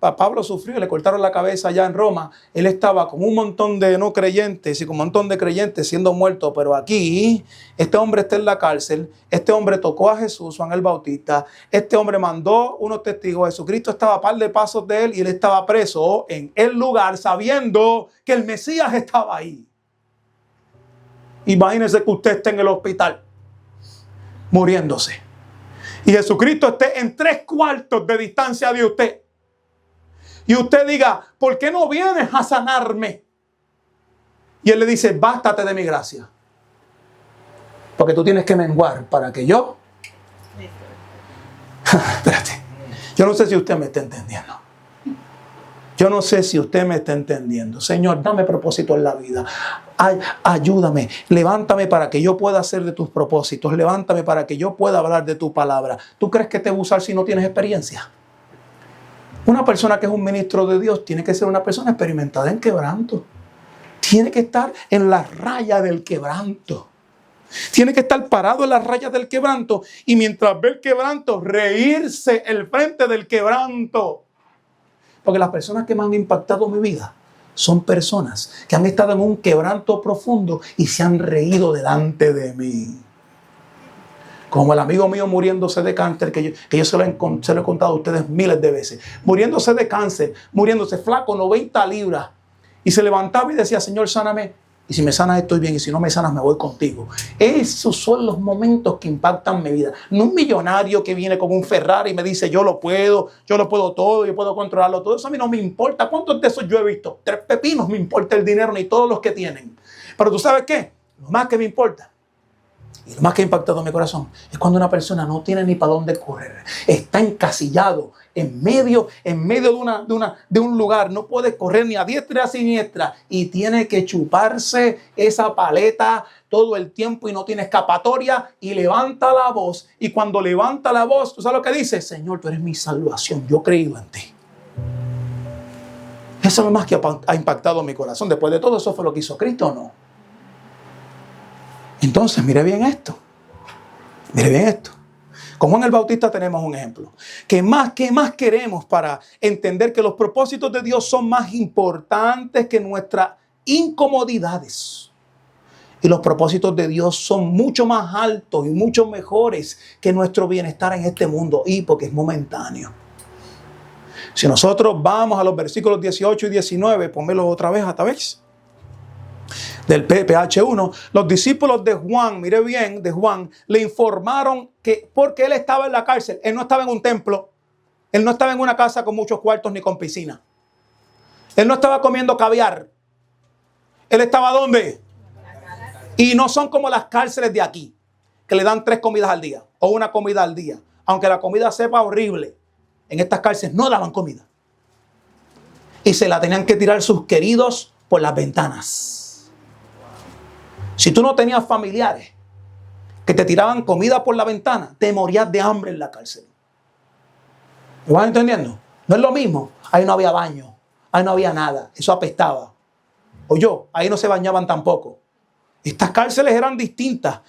Pablo sufrió, le cortaron la cabeza allá en Roma, él estaba con un montón de no creyentes y con un montón de creyentes siendo muertos. Pero aquí, este hombre está en la cárcel, este hombre tocó a Jesús, Juan el Bautista, este hombre mandó unos testigos, Jesucristo estaba a par de pasos de él y él estaba preso en el lugar sabiendo que el Mesías estaba ahí. Imagínese que usted esté en el hospital muriéndose y Jesucristo esté en 3/4 de distancia de usted. Y usted diga, ¿por qué no vienes a sanarme? Y él le dice, bástate de mi gracia. Porque tú tienes que menguar para que yo... Espérate. Yo no sé si usted me está entendiendo. Señor, dame propósito en la vida. Ayúdame, levántame para que yo pueda hacer de tus propósitos. Levántame para que yo pueda hablar de tu palabra. ¿Tú crees que te va a usar si no tienes experiencia? Una persona que es un ministro de Dios tiene que ser una persona experimentada en quebranto. Tiene que estar en la raya del quebranto. Tiene que estar parado en las rayas del quebranto y mientras ve el quebranto, reírse el frente del quebranto. Porque las personas que me han impactado mi vida son personas que han estado en un quebranto profundo y se han reído delante de mí. Como el amigo mío muriéndose de cáncer, que yo se lo he contado a ustedes miles de veces. Muriéndose de cáncer, muriéndose flaco, 90 libras. Y se levantaba y decía, Señor, sáname. Y si me sanas estoy bien, y si no me sanas me voy contigo. Esos son los momentos que impactan mi vida. No un millonario que viene con un Ferrari y me dice, yo lo puedo todo, yo puedo controlarlo todo. Eso a mí no me importa. ¿Cuántos de esos yo he visto? 3 pepinos me importa el dinero, ni todos los que tienen. Pero ¿tú sabes qué? Lo más que me importa, y lo más que ha impactado mi corazón, es cuando una persona no tiene ni para dónde correr. Está encasillado en medio de un lugar. No puede correr ni a diestra ni a siniestra. Y tiene que chuparse esa paleta todo el tiempo y no tiene escapatoria. Y levanta la voz. Y cuando levanta la voz, ¿tú sabes lo que dice? Señor, tú eres mi salvación. Yo he creído en ti. Eso es lo más que ha impactado mi corazón. Después de todo, ¿eso fue lo que hizo Cristo o no? Entonces, mire bien esto. Con Juan el Bautista tenemos un ejemplo. ¿Qué más queremos para entender que los propósitos de Dios son más importantes que nuestras incomodidades? Y los propósitos de Dios son mucho más altos y mucho mejores que nuestro bienestar en este mundo. Y porque es momentáneo. Si nosotros vamos a los versículos 18 y 19, pónmelo otra vez, esta vez. Del PPH1, los discípulos de Juan, mire bien, de Juan, le informaron que porque él estaba en la cárcel, él no estaba en un templo, él no estaba en una casa con muchos cuartos ni con piscina. Él no estaba comiendo caviar. Él estaba ¿dónde? Y no son como las cárceles de aquí, que le dan 3 comidas al día o una comida al día. Aunque la comida sepa horrible, en estas cárceles no daban comida. y se la tenían que tirar sus queridos por las ventanas. Si tú no tenías familiares que te tiraban comida por la ventana, te morías de hambre en la cárcel. ¿Me vas entendiendo? No es lo mismo. Ahí no había baño, ahí no había nada, eso apestaba. Ahí no se bañaban tampoco. Estas cárceles eran distintas.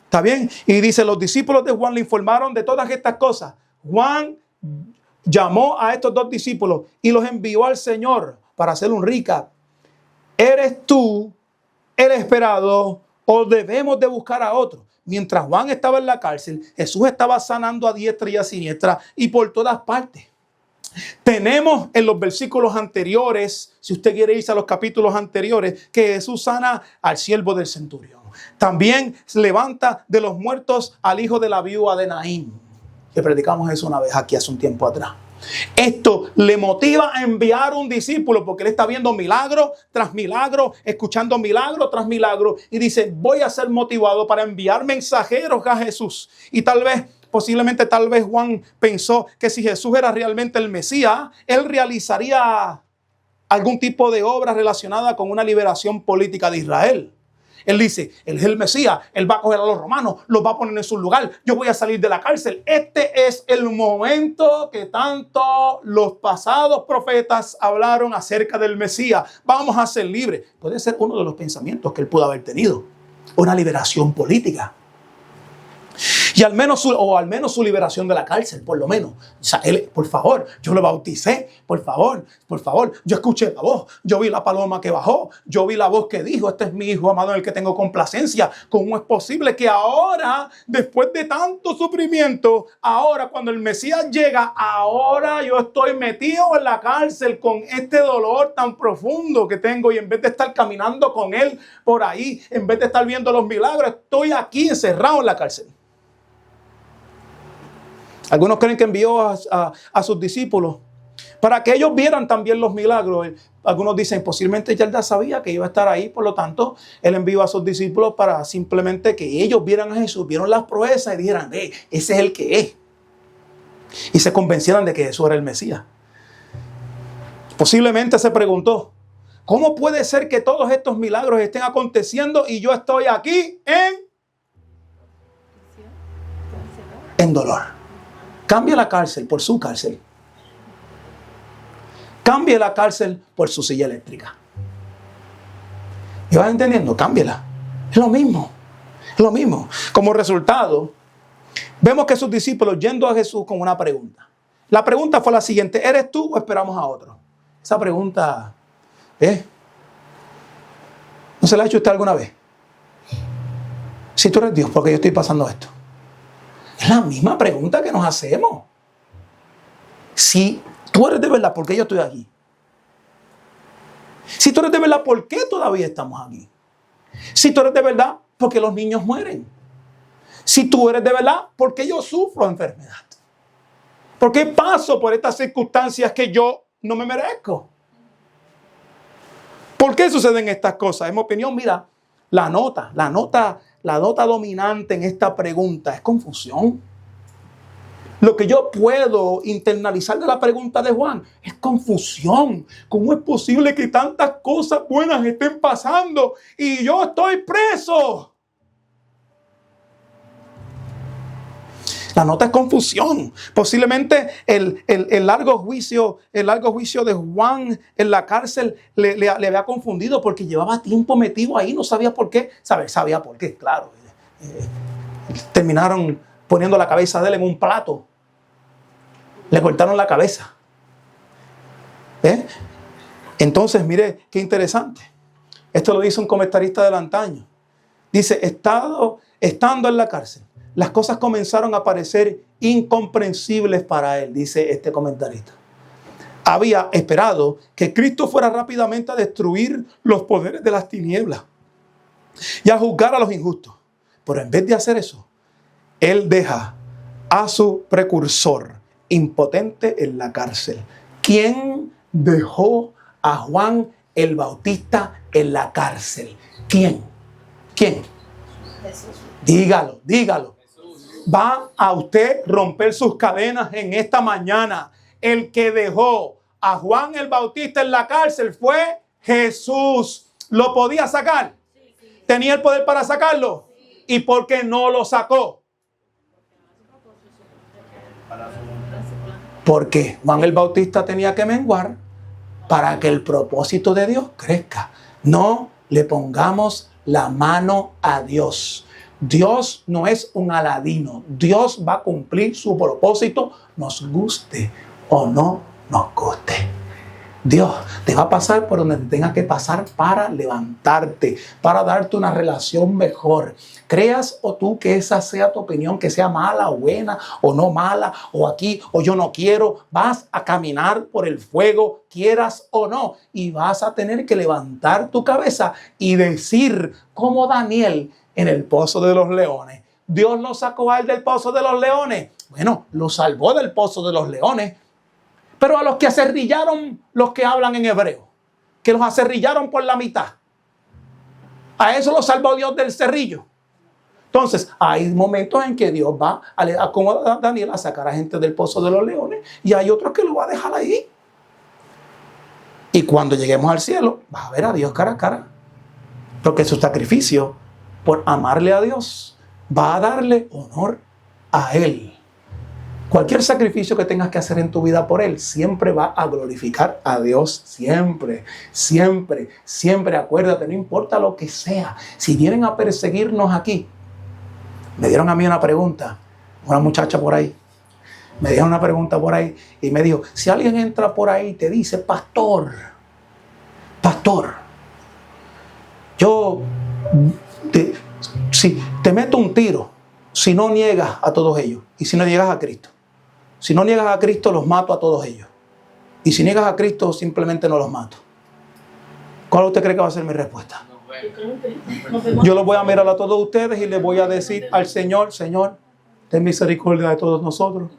¿Está bien? Y dice, los discípulos de Juan le informaron de todas estas cosas. Juan llamó a estos dos discípulos y los envió al Señor para hacer un recap. ¿Eres tú el esperado o debemos de buscar a otro? Mientras Juan estaba en la cárcel, Jesús estaba sanando a diestra y a siniestra y por todas partes. Tenemos en los versículos anteriores, si usted quiere irse a los capítulos anteriores, que Jesús sana al siervo del centurión. También levanta de los muertos al hijo de la viuda de Naín, que predicamos eso una vez aquí hace un tiempo atrás. Esto le motiva a enviar un discípulo porque él está viendo milagro tras milagro, escuchando milagro tras milagro y dice, voy a ser motivado para enviar mensajeros a Jesús. Y tal vez Juan pensó que si Jesús era realmente el Mesías, él realizaría algún tipo de obra relacionada con una liberación política de Israel. Él dice, él es el Mesías, él va a coger a los romanos, los va a poner en su lugar, yo voy a salir de la cárcel. Este es el momento que tanto los pasados profetas hablaron acerca del Mesías. Vamos a ser libres. Puede ser uno de los pensamientos que él pudo haber tenido. Una liberación política. Y al menos su liberación de la cárcel, por lo menos. O sea, él, por favor, yo lo bauticé, por favor, yo escuché la voz, yo vi la paloma que bajó, yo vi la voz que dijo, este es mi hijo amado en el que tengo complacencia. ¿Cómo es posible que ahora, después de tanto sufrimiento, ahora cuando el Mesías llega, ahora yo estoy metido en la cárcel con este dolor tan profundo que tengo y en vez de estar caminando con él por ahí, en vez de estar viendo los milagros, estoy aquí encerrado en la cárcel? Algunos creen que envió a sus discípulos para que ellos vieran también los milagros. Algunos dicen, posiblemente ya sabía que iba a estar ahí, por lo tanto, él envió a sus discípulos para simplemente que ellos vieran a Jesús, vieron las proezas y dijeran, ese es el que es. Y se convencieran de que Jesús era el Mesías. Posiblemente se preguntó, ¿cómo puede ser que todos estos milagros estén aconteciendo y yo estoy aquí en dolor? Cambia la cárcel por su cárcel. Cambie la cárcel por su silla eléctrica. ¿Y vas entendiendo? Cámbiela. Es lo mismo. Es lo mismo. Como resultado, vemos que sus discípulos yendo a Jesús con una pregunta. La pregunta fue la siguiente. ¿Eres tú o esperamos a otro? Esa pregunta, ¿no se la ha hecho usted alguna vez? Si tú eres Dios, ¿por qué yo estoy pasando esto? Es la misma pregunta que nos hacemos. Si tú eres de verdad, ¿por qué yo estoy aquí? Si tú eres de verdad, ¿por qué todavía estamos aquí? Si tú eres de verdad, ¿por qué los niños mueren? Si tú eres de verdad, ¿por qué yo sufro enfermedad? ¿Por qué paso por estas circunstancias que yo no me merezco? ¿Por qué suceden estas cosas? En mi opinión, mira, la nota dominante en esta pregunta es confusión. Lo que yo puedo internalizar de la pregunta de Juan es confusión. ¿Cómo es posible que tantas cosas buenas estén pasando y yo estoy preso? La nota es confusión. Posiblemente el largo juicio de Juan en la cárcel le había confundido porque llevaba tiempo metido ahí, no sabía por qué. Sabía por qué, claro. Terminaron poniendo la cabeza de él en un plato. Le cortaron la cabeza. Entonces, mire, qué interesante. Esto lo dice un comentarista del antaño. Dice, estando en la cárcel, las cosas comenzaron a parecer incomprensibles para él, dice este comentarista. Había esperado que Cristo fuera rápidamente a destruir los poderes de las tinieblas y a juzgar a los injustos. Pero en vez de hacer eso, él deja a su precursor impotente en la cárcel. ¿Quién dejó a Juan el Bautista en la cárcel? ¿Quién? Jesús. Dígalo. Va a usted romper sus cadenas en esta mañana. El que dejó a Juan el Bautista en la cárcel fue Jesús. ¿Lo podía sacar? ¿Tenía el poder para sacarlo? ¿Y por qué no lo sacó? Porque Juan el Bautista tenía que menguar para que el propósito de Dios crezca. No le pongamos la mano a Dios. Dios no es un Aladino. Dios va a cumplir su propósito, nos guste o no nos guste. Dios te va a pasar por donde te tenga que pasar para levantarte, para darte una relación mejor. Creas o tú que esa sea tu opinión, que sea mala o buena o no mala, o aquí o yo no quiero, vas a caminar por el fuego, quieras o no, y vas a tener que levantar tu cabeza y decir como Daniel en el pozo de los leones. Dios lo sacó a él del pozo de los leones. Bueno, lo salvó del pozo de los leones. Pero a los que acerrillaron, los que hablan en hebreo, que los acerrillaron por la mitad, a eso lo salvó Dios del cerrillo. Entonces, hay momentos en que Dios va a como a Daniel a sacar a gente del pozo de los leones, y hay otros que lo va a dejar ahí. Y cuando lleguemos al cielo, vas a ver a Dios cara a cara. Porque su sacrificio por amarle a Dios va a darle honor a Él. Cualquier sacrificio que tengas que hacer en tu vida por Él siempre va a glorificar a Dios. Siempre, siempre, siempre. Acuérdate, no importa lo que sea. Si vienen a perseguirnos aquí, me dieron a mí una pregunta, una muchacha por ahí. Me dieron una pregunta por ahí y me dijo, si alguien entra por ahí y te dice, pastor, yo te meto un tiro si no niegas a todos ellos y si no llegas a Cristo. Si no niegas a Cristo, los mato a todos ellos. Y si niegas a Cristo, simplemente no los mato. ¿Cuál usted cree que va a ser mi respuesta? Yo los voy a mirar a todos ustedes y les voy a decir al Señor, Señor, ten misericordia de todos nosotros.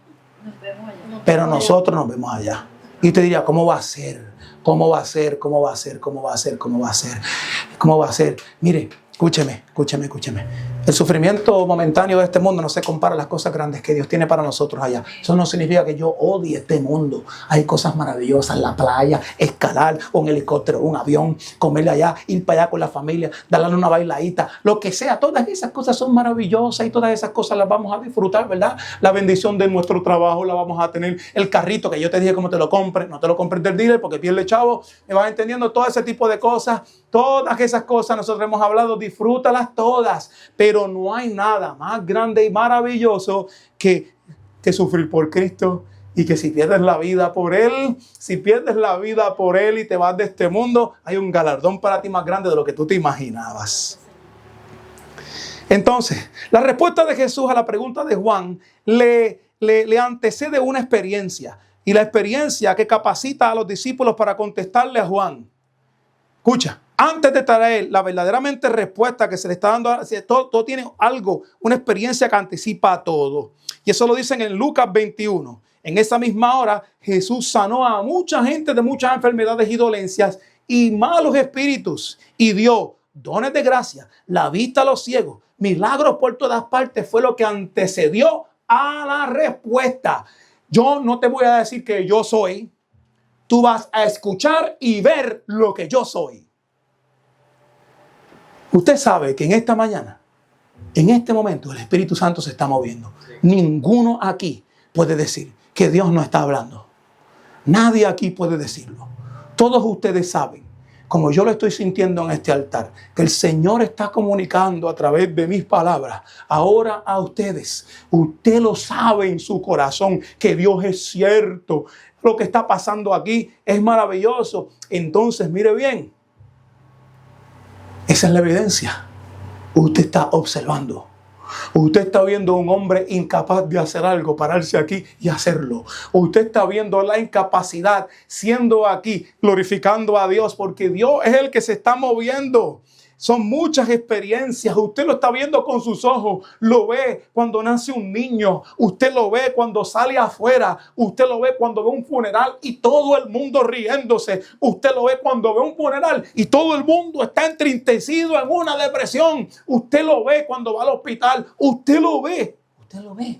Pero nosotros nos vemos allá. Y usted diría, ¿cómo va a ser? ¿Cómo va a ser? ¿Cómo va a ser? ¿Cómo va a ser? ¿Cómo va a ser? ¿Cómo va a ser? Mire, escúcheme. El sufrimiento momentáneo de este mundo no se compara a las cosas grandes que Dios tiene para nosotros allá. Eso no significa que yo odie este mundo. Hay cosas maravillosas, la playa, escalar un helicóptero, un avión, comerle allá, ir para allá con la familia, darle una bailadita, lo que sea. Todas esas cosas son maravillosas y todas esas cosas las vamos a disfrutar, ¿verdad? La bendición de nuestro trabajo la vamos a tener. El carrito que yo te dije cómo te lo compres, no te lo compres del dealer porque pierde chavo. Me vas entendiendo todo ese tipo de cosas. Todas esas cosas nosotros hemos hablado, disfrútalas todas. Pero no hay nada más grande y maravilloso que sufrir por Cristo. Y que si pierdes la vida por Él, y te vas de este mundo, hay un galardón para ti más grande de lo que tú te imaginabas. Entonces, la respuesta de Jesús a la pregunta de Juan le antecede una experiencia. Y la experiencia que capacita a los discípulos para contestarle a Juan. Escucha. Antes de traer la verdaderamente respuesta que se le está dando, todo tiene algo, una experiencia que anticipa a todo. Y eso lo dicen en Lucas 21. En esa misma hora, Jesús sanó a mucha gente de muchas enfermedades y dolencias y malos espíritus. Y dio dones de gracia, la vista a los ciegos, milagros por todas partes. Fue lo que antecedió a la respuesta. Yo no te voy a decir que yo soy. Tú vas a escuchar y ver lo que yo soy. Usted sabe que en esta mañana, en este momento, el Espíritu Santo se está moviendo. Sí. Ninguno aquí puede decir que Dios no está hablando. Nadie aquí puede decirlo. Todos ustedes saben, como yo lo estoy sintiendo en este altar, que el Señor está comunicando a través de mis palabras ahora a ustedes. Usted lo sabe en su corazón que Dios es cierto. Lo que está pasando aquí es maravilloso. Entonces, mire bien. Esa es la evidencia. Usted está observando. Usted está viendo a un hombre incapaz de hacer algo, pararse aquí y hacerlo. Usted está viendo la incapacidad siendo aquí, glorificando a Dios, porque Dios es el que se está moviendo. Son muchas experiencias. Usted lo está viendo con sus ojos. Lo ve cuando nace un niño. Usted lo ve cuando sale afuera. Usted lo ve cuando ve un funeral y todo el mundo riéndose. Usted lo ve cuando ve un funeral y todo el mundo está entristecido en una depresión. Usted lo ve cuando va al hospital. Usted lo ve. Usted lo ve.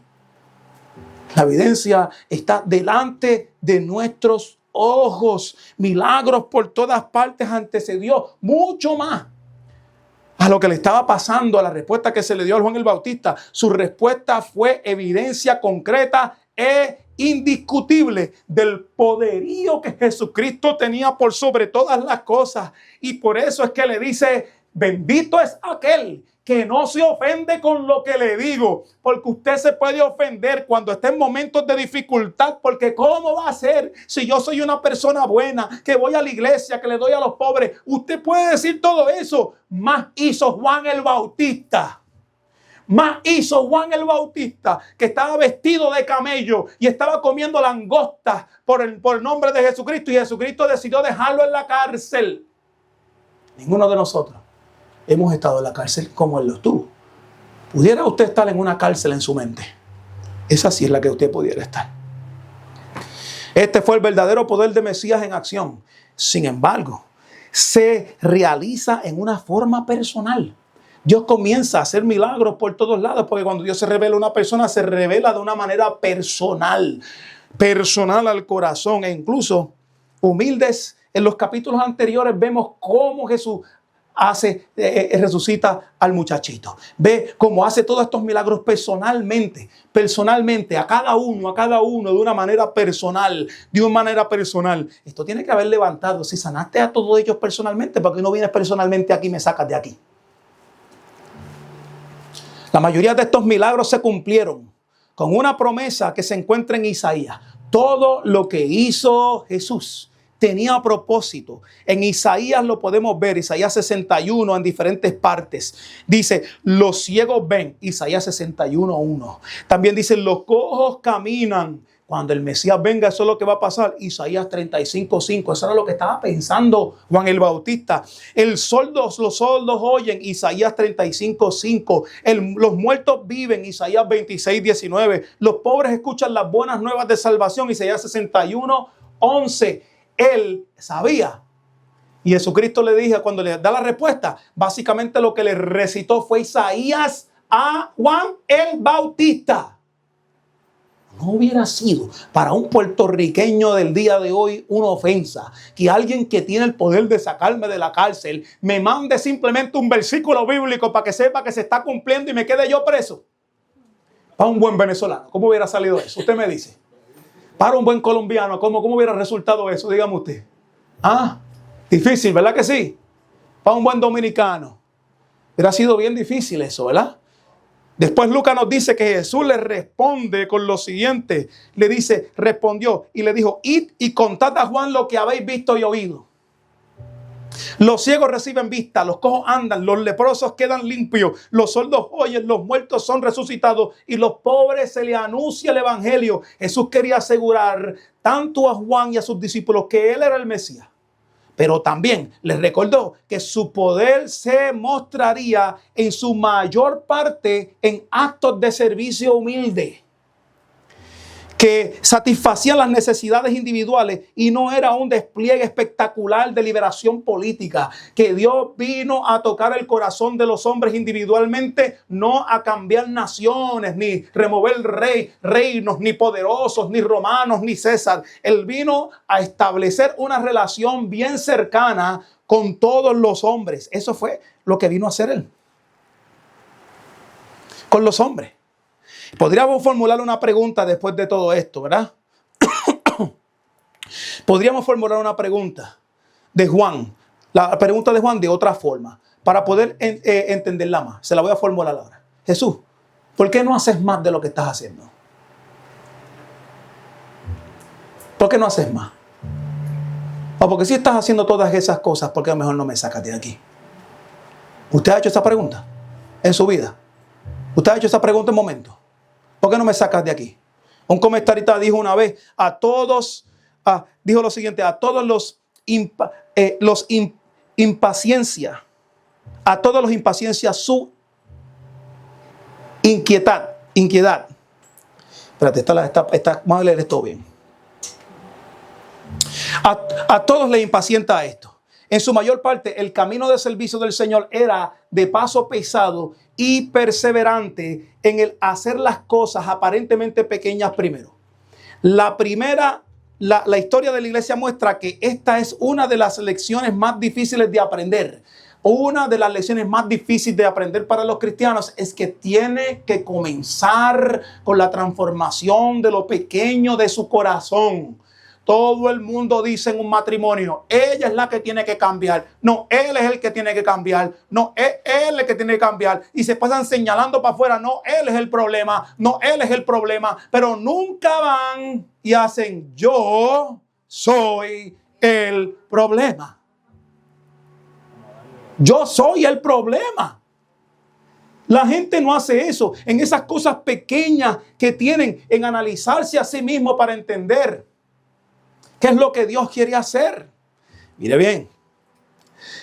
La evidencia está delante de nuestros ojos, milagros por todas partes antecedió mucho más a lo que le estaba pasando, a la respuesta que se le dio a Juan el Bautista. Su respuesta fue evidencia concreta e indiscutible del poderío que Jesucristo tenía por sobre todas las cosas. Y por eso es que le dice, bendito es aquel que no se ofende con lo que le digo, porque usted se puede ofender cuando esté en momentos de dificultad, porque ¿cómo va a ser si yo soy una persona buena, que voy a la iglesia, que le doy a los pobres? Usted puede decir todo eso, más hizo Juan el Bautista. Más hizo Juan el Bautista, que estaba vestido de camello y estaba comiendo langostas por el nombre de Jesucristo, y Jesucristo decidió dejarlo en la cárcel. Ninguno de nosotros hemos estado en la cárcel como él lo estuvo. ¿Pudiera usted estar en una cárcel en su mente? Esa sí es la que usted pudiera estar. Este fue el verdadero poder de Mesías en acción. Sin embargo, se realiza en una forma personal. Dios comienza a hacer milagros por todos lados, porque cuando Dios se revela a una persona, se revela de una manera personal, personal al corazón. E incluso humildes, en los capítulos anteriores vemos cómo Jesús resucita al muchachito. Ve cómo hace todos estos milagros personalmente, a cada uno de una manera personal, Esto tiene que haber levantado. Si sanaste a todos ellos personalmente, ¿por qué no vienes personalmente aquí y me sacas de aquí? La mayoría de estos milagros se cumplieron con una promesa que se encuentra en Isaías. Todo lo que hizo Jesús tenía propósito. En Isaías lo podemos ver, Isaías 61 en diferentes partes. Dice, los ciegos ven, Isaías 61:1. También dice, los cojos caminan. Cuando el Mesías venga, eso es lo que va a pasar. Isaías 35:5. Eso era lo que estaba pensando Juan el Bautista. Los sordos oyen, Isaías 35:5. Los muertos viven, Isaías 26:19. Los pobres escuchan las buenas nuevas de salvación, Isaías 61:11. Él sabía. Y Jesucristo le dijo, cuando le da la respuesta, básicamente lo que le recitó fue Isaías a Juan el Bautista. No hubiera sido para un puertorriqueño del día de hoy una ofensa que alguien que tiene el poder de sacarme de la cárcel me mande simplemente un versículo bíblico para que sepa que se está cumpliendo y me quede yo preso. Para un buen venezolano, ¿cómo hubiera salido eso? Usted me dice. Para un buen colombiano, ¿cómo hubiera resultado eso? Dígame usted. Difícil, ¿verdad que sí? Para un buen dominicano. Hubiera sido bien difícil eso, ¿verdad? Después Lucas nos dice que Jesús le responde con lo siguiente. Le dice, respondió y le dijo, id y contad a Juan lo que habéis visto y oído. Los ciegos reciben vista, los cojos andan, los leprosos quedan limpios, los sordos oyen, los muertos son resucitados y los pobres se les anuncia el evangelio. Jesús quería asegurar tanto a Juan y a sus discípulos que él era el Mesías, pero también les recordó que su poder se mostraría en su mayor parte en actos de servicio humilde, que satisfacían las necesidades individuales y no era un despliegue espectacular de liberación política, que Dios vino a tocar el corazón de los hombres individualmente, no a cambiar naciones, ni remover reinos, ni poderosos, ni romanos, ni César. Él vino a establecer una relación bien cercana con todos los hombres. Eso fue lo que vino a hacer él con los hombres. Podríamos formular una pregunta después de todo esto, ¿verdad? Podríamos formular una pregunta de Juan, la pregunta de Juan de otra forma, para poder entenderla más. Se la voy a formular ahora. Jesús, ¿por qué no haces más de lo que estás haciendo? ¿Por qué no haces más? O porque si estás haciendo todas esas cosas, ¿por qué a lo mejor no me sacas de aquí? ¿Usted ha hecho esa pregunta en su vida? ¿Usted ha hecho esa pregunta en momentos? ¿Por qué no me sacas de aquí? Un comentarista dijo una vez, dijo lo siguiente, a todos los impaciencia su inquietud. Espérate, vamos a leer esto bien. A todos les impacienta esto. En su mayor parte, el camino de servicio del Señor era de paso pesado y perseverante en el hacer las cosas aparentemente pequeñas primero. La primera la historia de la iglesia muestra que esta es una de las lecciones más difíciles de aprender. Una de las lecciones más difíciles de aprender para los cristianos es que tiene que comenzar con la transformación de lo pequeño de su corazón. Todo el mundo dice en un matrimonio, ella es la que tiene que cambiar. No, él es el que tiene que cambiar. No, él es el que tiene que cambiar. Y se pasan señalando para afuera, no, él es el problema. No, él es el problema. Pero nunca van y hacen, yo soy el problema. Yo soy el problema. La gente no hace eso en esas cosas pequeñas que tienen en analizarse a sí mismo para entender qué es lo que Dios quiere hacer. Mire bien,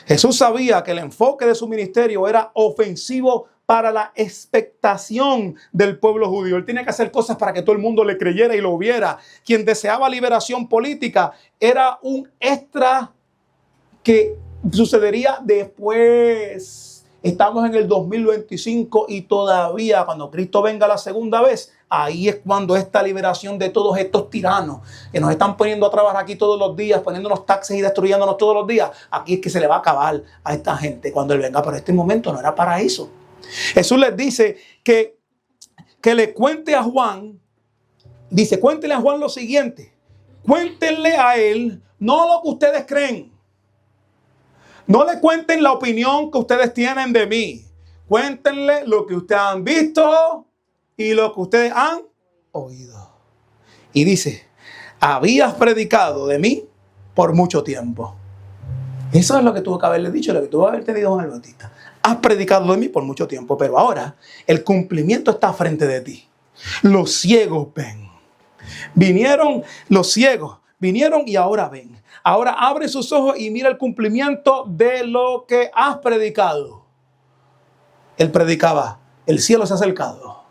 Jesús sabía que el enfoque de su ministerio era ofensivo para la expectación del pueblo judío. Él tenía que hacer cosas para que todo el mundo le creyera y lo viera. Quien deseaba liberación política era un extra que sucedería después. Estamos en el 2025 y todavía cuando Cristo venga la segunda vez, ahí es cuando esta liberación de todos estos tiranos que nos están poniendo a trabajar aquí todos los días, poniéndonos taxes y destruyéndonos todos los días, aquí es que se le va a acabar a esta gente cuando Él venga. Pero este momento no era para eso. Jesús les dice que le cuente a Juan, dice, cuéntenle a Juan lo siguiente, cuéntenle a él no lo que ustedes creen. No le cuenten la opinión que ustedes tienen de mí. Cuéntenle lo que ustedes han visto y lo que ustedes han oído. Y dice, habías predicado de mí por mucho tiempo. Eso es lo que tuvo que haberle dicho, lo que tuvo que haber tenido Juan el Bautista. Has predicado de mí por mucho tiempo, pero ahora el cumplimiento está frente de ti. Los ciegos ven. Vinieron los ciegos, vinieron y ahora ven. Ahora abre sus ojos y mira el cumplimiento de lo que has predicado. Él predicaba, el cielo se ha acercado.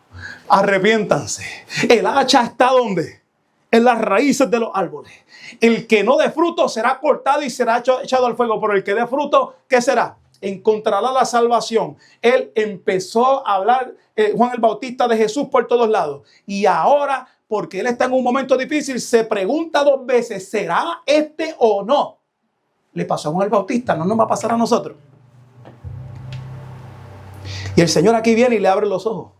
Arrepiéntanse. El hacha está ¿dónde? En las raíces de los árboles. El que no dé fruto será cortado y será echado al fuego. Pero el que dé fruto, ¿qué será? Encontrará la salvación. Él empezó a hablar, Juan el Bautista, de Jesús por todos lados. Y ahora, porque él está en un momento difícil, se pregunta 2 veces, ¿será este o no? Le pasó a Juan el Bautista, no nos va a pasar a nosotros. Y el Señor aquí viene y le abre los ojos.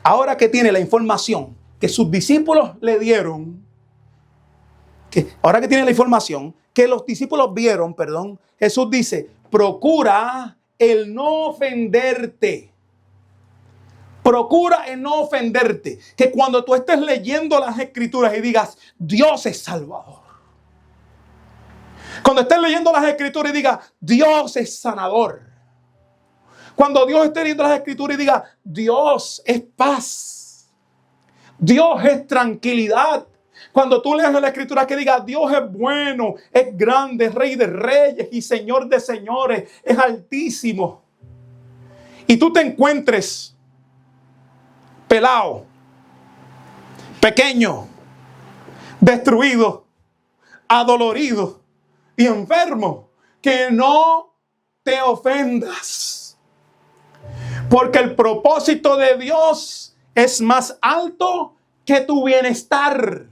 Ahora que tiene la información que sus discípulos le dieron, ahora que tiene la información que los discípulos vieron, Jesús dice, procura el no ofenderte. Procura en no ofenderte. Que cuando tú estés leyendo las escrituras y digas, Dios es salvador. Cuando estés leyendo las escrituras y digas, Dios es sanador. Cuando Dios esté leyendo las escrituras y diga, Dios es paz. Dios es tranquilidad. Cuando tú leas la escritura que diga, Dios es bueno, es grande, es rey de reyes y señor de señores, es altísimo. Y tú te encuentres pelado, pequeño, destruido, adolorido y enfermo, que no te ofendas. Porque el propósito de Dios es más alto que tu bienestar.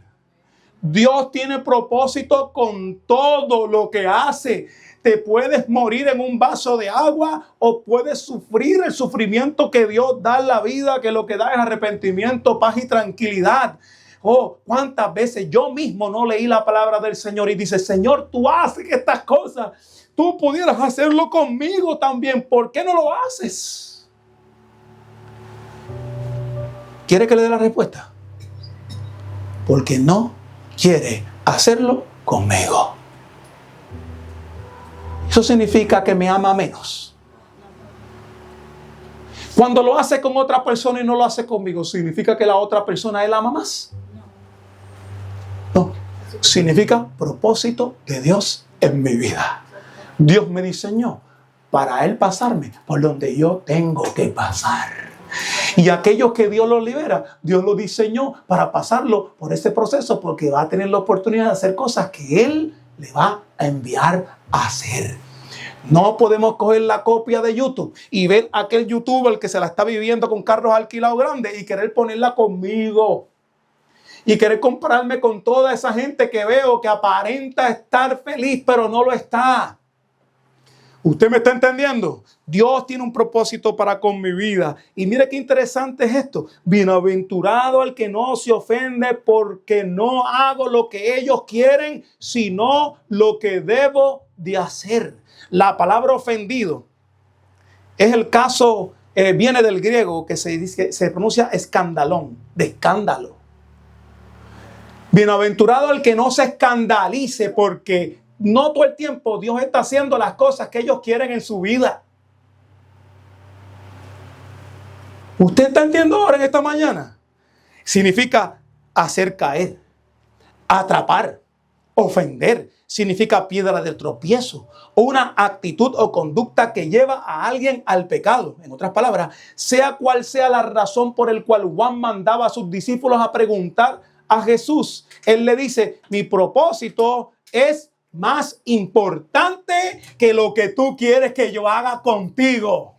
Dios tiene propósito con todo lo que hace. Te puedes morir en un vaso de agua o puedes sufrir el sufrimiento que Dios da en la vida, que lo que da es arrepentimiento, paz y tranquilidad. Oh, cuántas veces yo mismo no leí la palabra del Señor y dice, Señor, tú haces estas cosas. Tú pudieras hacerlo conmigo también. ¿Por qué no lo haces? ¿Quiere que le dé la respuesta? Porque no quiere hacerlo conmigo. Eso significa que me ama menos. Cuando lo hace con otra persona y no lo hace conmigo, ¿significa que la otra persona él ama más? No. Significa propósito de Dios en mi vida. Dios me diseñó para Él pasarme por donde yo tengo que pasar. Y aquellos que Dios los libera, Dios los diseñó para pasarlo por ese proceso, porque va a tener la oportunidad de hacer cosas que Él le va a enviar a hacer. No podemos coger la copia de YouTube y ver a aquel youtuber que se la está viviendo con carros alquilados grandes y querer ponerla conmigo. y querer compararme con toda esa gente que veo que aparenta estar feliz, pero no lo está. ¿Usted me está entendiendo? Dios tiene un propósito para con mi vida. Y mire qué interesante es esto. Bienaventurado el que no se ofende porque no hago lo que ellos quieren, sino lo que debo de hacer. La palabra ofendido es el caso, viene del griego que se pronuncia escandalón, de escándalo. Bienaventurado el que no se escandalice porque no todo el tiempo Dios está haciendo las cosas que ellos quieren en su vida. ¿Usted está entendiendo ahora en esta mañana? Significa hacer caer, atrapar, ofender. Significa piedra de tropiezo o una actitud o conducta que lleva a alguien al pecado. En otras palabras, sea cual sea la razón por la cual Juan mandaba a sus discípulos a preguntar a Jesús, él le dice, mi propósito es más importante que lo que tú quieres que yo haga contigo.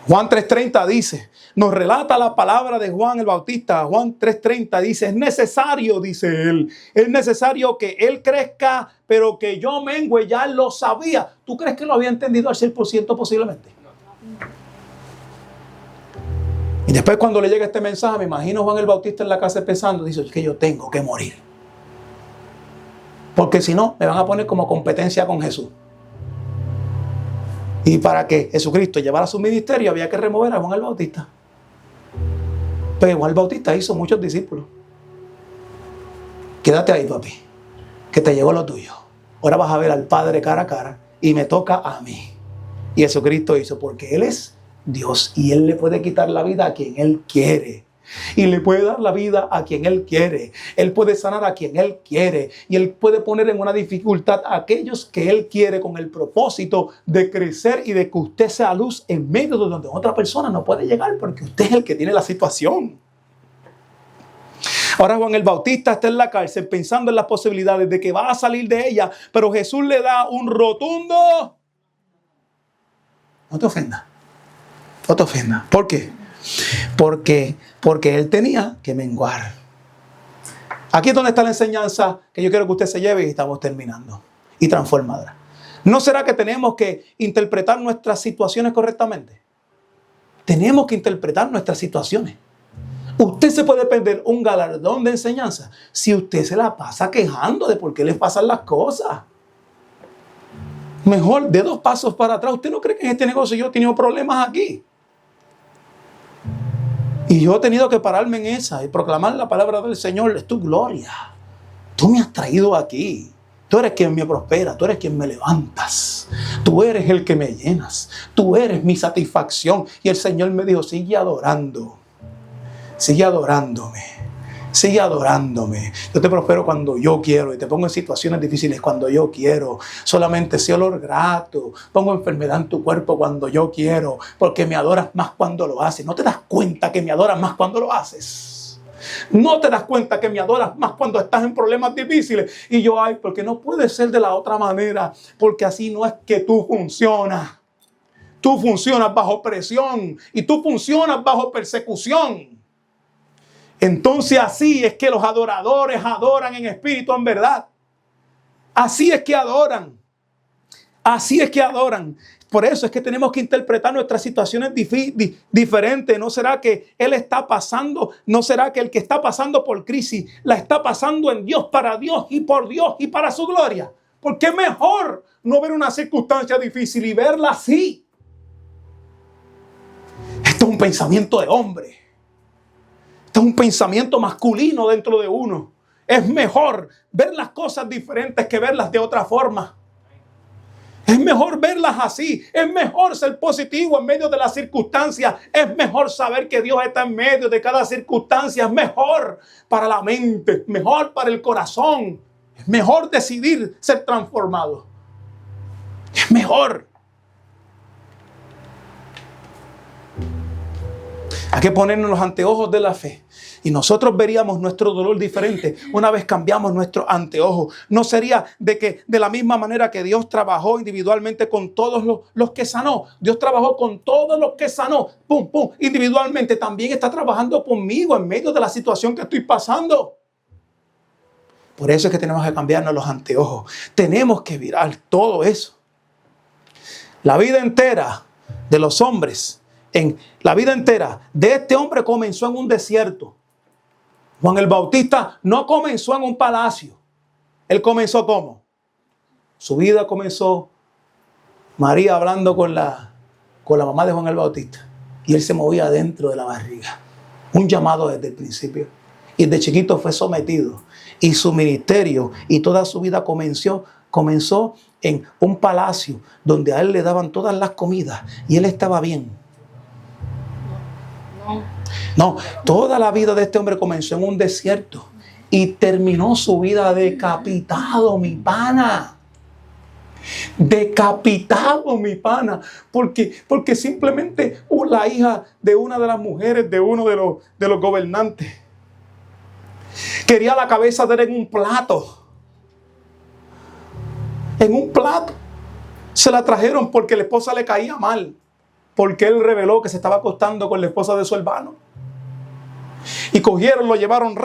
Juan 3:30 dice, nos relata la palabra de Juan el Bautista. Juan 3:30 dice, es necesario, dice él, es necesario que él crezca, pero que yo mengüe. Ya él lo sabía. ¿Tú crees que lo había entendido al 100% posiblemente? Y después cuando le llega este mensaje, me imagino Juan el Bautista en la casa pensando, dice, es que yo tengo que morir. Porque si no, me van a poner como competencia con Jesús. Y para que Jesucristo llevara su ministerio, había que remover a Juan el Bautista. Pero Juan el Bautista hizo muchos discípulos. Quédate ahí, papi, que te llegó lo tuyo. Ahora vas a ver al Padre cara a cara y me toca a mí. Y Jesucristo hizo, porque Él es Dios y Él le puede quitar la vida a quien Él quiere. Y le puede dar la vida a quien Él quiere. Él puede sanar a quien Él quiere. Y Él puede poner en una dificultad a aquellos que Él quiere con el propósito de crecer y de que usted sea luz en medio de donde otra persona no puede llegar porque usted es el que tiene la situación. Ahora Juan el Bautista está en la cárcel pensando en las posibilidades de que va a salir de ella, pero Jesús le da un rotundo: no te ofendas. No te ofendas. ¿Por qué? Porque él tenía que menguar. Aquí es donde está la enseñanza que yo quiero que usted se lleve y estamos terminando. Y transformadora. ¿No será que tenemos que interpretar nuestras situaciones correctamente? Tenemos que interpretar nuestras situaciones. Usted se puede perder un galardón de enseñanza si usted se la pasa quejando de por qué le pasan las cosas. Mejor de 2 pasos para atrás. ¿Usted no cree que en este negocio yo he tenido problemas aquí? Y yo he tenido que pararme en esa y proclamar la palabra del Señor. Es tu gloria. Tú me has traído aquí. Tú eres quien me prospera. Tú eres quien me levantas. Tú eres el que me llenas. Tú eres mi satisfacción. Y el Señor me dijo, sigue adorando. Sigue adorándome. Sigue adorándome. Yo te prospero cuando yo quiero y te pongo en situaciones difíciles cuando yo quiero. Solamente sé olor grato. Pongo enfermedad en tu cuerpo cuando yo quiero, porque me adoras más cuando lo haces. ¿No te das cuenta que me adoras más cuando lo haces? ¿No te das cuenta que me adoras más cuando estás en problemas difíciles? Y yo, ay, porque no puede ser de la otra manera, porque así no es que tú funcionas. Tú funcionas bajo presión y tú funcionas bajo persecución. Entonces así es que los adoradores adoran en espíritu, en verdad. Así es que adoran. Así es que adoran. Por eso es que tenemos que interpretar nuestras situaciones diferentes. ¿No será que Él está pasando? ¿No será que el que está pasando por crisis la está pasando en Dios, para Dios y por Dios y para su gloria? Porque es mejor no ver una circunstancia difícil y verla así. Esto es un pensamiento de hombre. Esto es un pensamiento masculino dentro de uno. Es mejor ver las cosas diferentes que verlas de otra forma. Es mejor verlas así. Es mejor ser positivo en medio de las circunstancias. Es mejor saber que Dios está en medio de cada circunstancia. Es mejor para la mente. Mejor para el corazón. Es mejor decidir ser transformado. Es mejor. Hay que ponernos los anteojos de la fe. Y nosotros veríamos nuestro dolor diferente una vez cambiamos nuestros anteojos. No sería de la misma manera que Dios trabajó individualmente con todos los que sanó. Dios trabajó con todos los que sanó. Pum, pum. Individualmente también está trabajando conmigo en medio de la situación que estoy pasando. Por eso es que tenemos que cambiarnos los anteojos. Tenemos que virar todo eso. La vida entera de los hombres, la vida entera de este hombre comenzó en un desierto. Juan el Bautista no comenzó en un palacio. Él comenzó ¿cómo? Su vida comenzó María hablando con la mamá de Juan el Bautista. Y él se movía dentro de la barriga. Un llamado desde el principio. Y de chiquito fue sometido. Y su ministerio y toda su vida comenzó en un palacio donde a él le daban todas las comidas. Y él estaba bien. No, toda la vida de este hombre comenzó en un desierto y terminó su vida decapitado, mi pana. Decapitado, mi pana. Porque simplemente la hija de una de las mujeres de uno de los gobernantes quería la cabeza de él en un plato. En un plato. Se la trajeron porque la esposa le caía mal. Porque él reveló que se estaba acostando con la esposa de su hermano. Y cogieron, lo llevaron,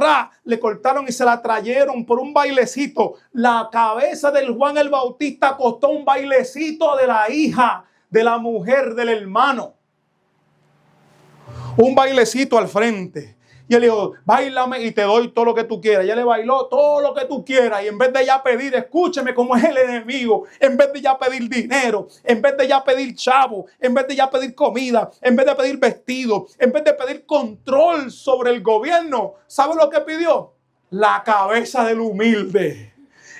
le cortaron y se la trajeron por un bailecito. La cabeza del Juan el Bautista costó un bailecito de la hija, de la mujer, del hermano. Un bailecito al frente. Y él dijo, báilame y te doy todo lo que tú quieras. Ella le bailó todo lo que tú quieras. Y en vez de ya pedir, escúcheme cómo es el enemigo. En vez de ya pedir dinero, en vez de ya pedir chavo, en vez de ya pedir comida, en vez de pedir vestido, en vez de pedir control sobre el gobierno, ¿sabe lo que pidió? La cabeza del humilde.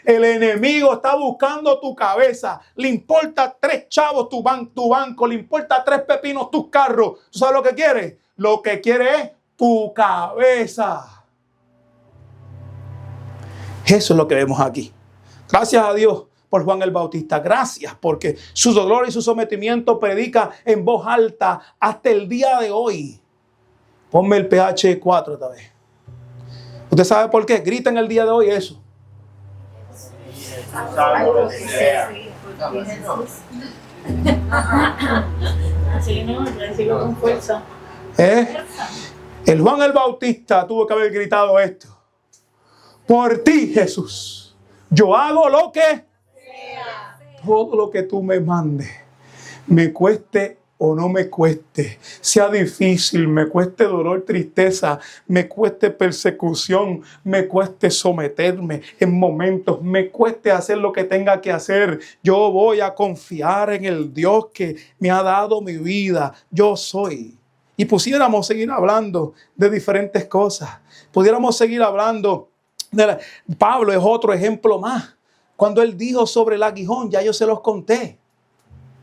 El enemigo está buscando tu cabeza. Le importa 3 chavos tu banco. Le importa 3 pepinos tus carros. ¿Tú sabes lo que quiere? Lo que quiere es tu cabeza. Eso es lo que vemos aquí. Gracias a Dios por Juan el Bautista. Gracias porque su dolor y su sometimiento predica en voz alta hasta el día de hoy. Ponme el PH 4 esta vez. ¿Usted sabe por qué? Grita en el día de hoy eso. Así no, recibo con fuerza. El Juan el Bautista tuvo que haber gritado esto. Por ti, Jesús, yo hago lo que sea. Todo lo que tú me mandes, me cueste o no me cueste, sea difícil, me cueste dolor, tristeza, me cueste persecución, me cueste someterme en momentos, me cueste hacer lo que tenga que hacer. Yo voy a confiar en el Dios que me ha dado mi vida. Yo soy. Y pudiéramos seguir hablando de diferentes cosas. Pudiéramos seguir hablando Pablo es otro ejemplo más. Cuando él dijo sobre el aguijón, ya yo se los conté.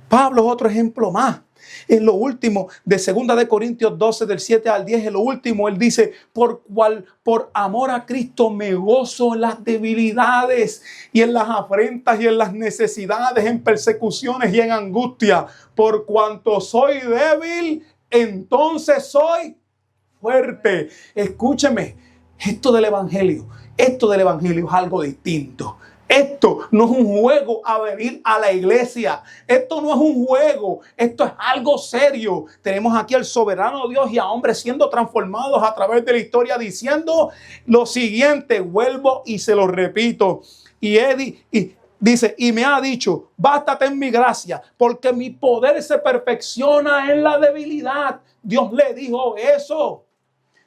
Pablo es otro ejemplo más. En lo último de 2 de Corintios 12, del 7 al 10, en lo último él dice, por amor a Cristo me gozo en las debilidades y en las afrentas y en las necesidades, en persecuciones y en angustia. Por cuanto soy débil, entonces soy fuerte. Escúcheme, esto del evangelio es algo distinto. Esto no es un juego a venir a la iglesia. Esto no es un juego. Esto es algo serio. Tenemos aquí al soberano Dios y a hombres siendo transformados a través de la historia diciendo lo siguiente. Vuelvo y se lo repito. Y dice, y me ha dicho, bástate en mi gracia, porque mi poder se perfecciona en la debilidad. Dios le dijo eso.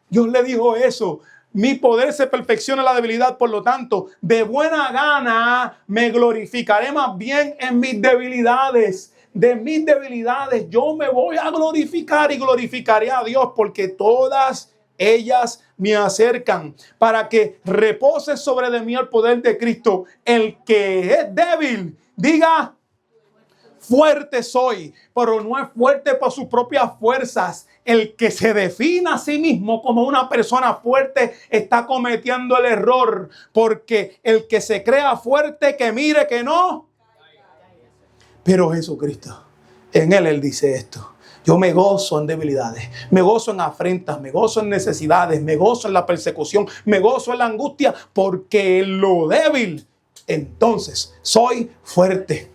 Dios le dijo eso. Mi poder se perfecciona en la debilidad, por lo tanto, de buena gana me glorificaré más bien en mis debilidades. De mis debilidades yo me voy a glorificar y glorificaré a Dios, porque todas ellas me acercan para que repose sobre de mí el poder de Cristo. El que es débil, diga, fuerte soy, pero no es fuerte por sus propias fuerzas. El que se define a sí mismo como una persona fuerte está cometiendo el error, porque el que se crea fuerte, que mire que no. Pero Jesucristo, en él dice esto, Yo me gozo en debilidades, me gozo en afrentas, me gozo en necesidades, me gozo en la persecución, me gozo en la angustia, porque en lo débil, entonces soy fuerte.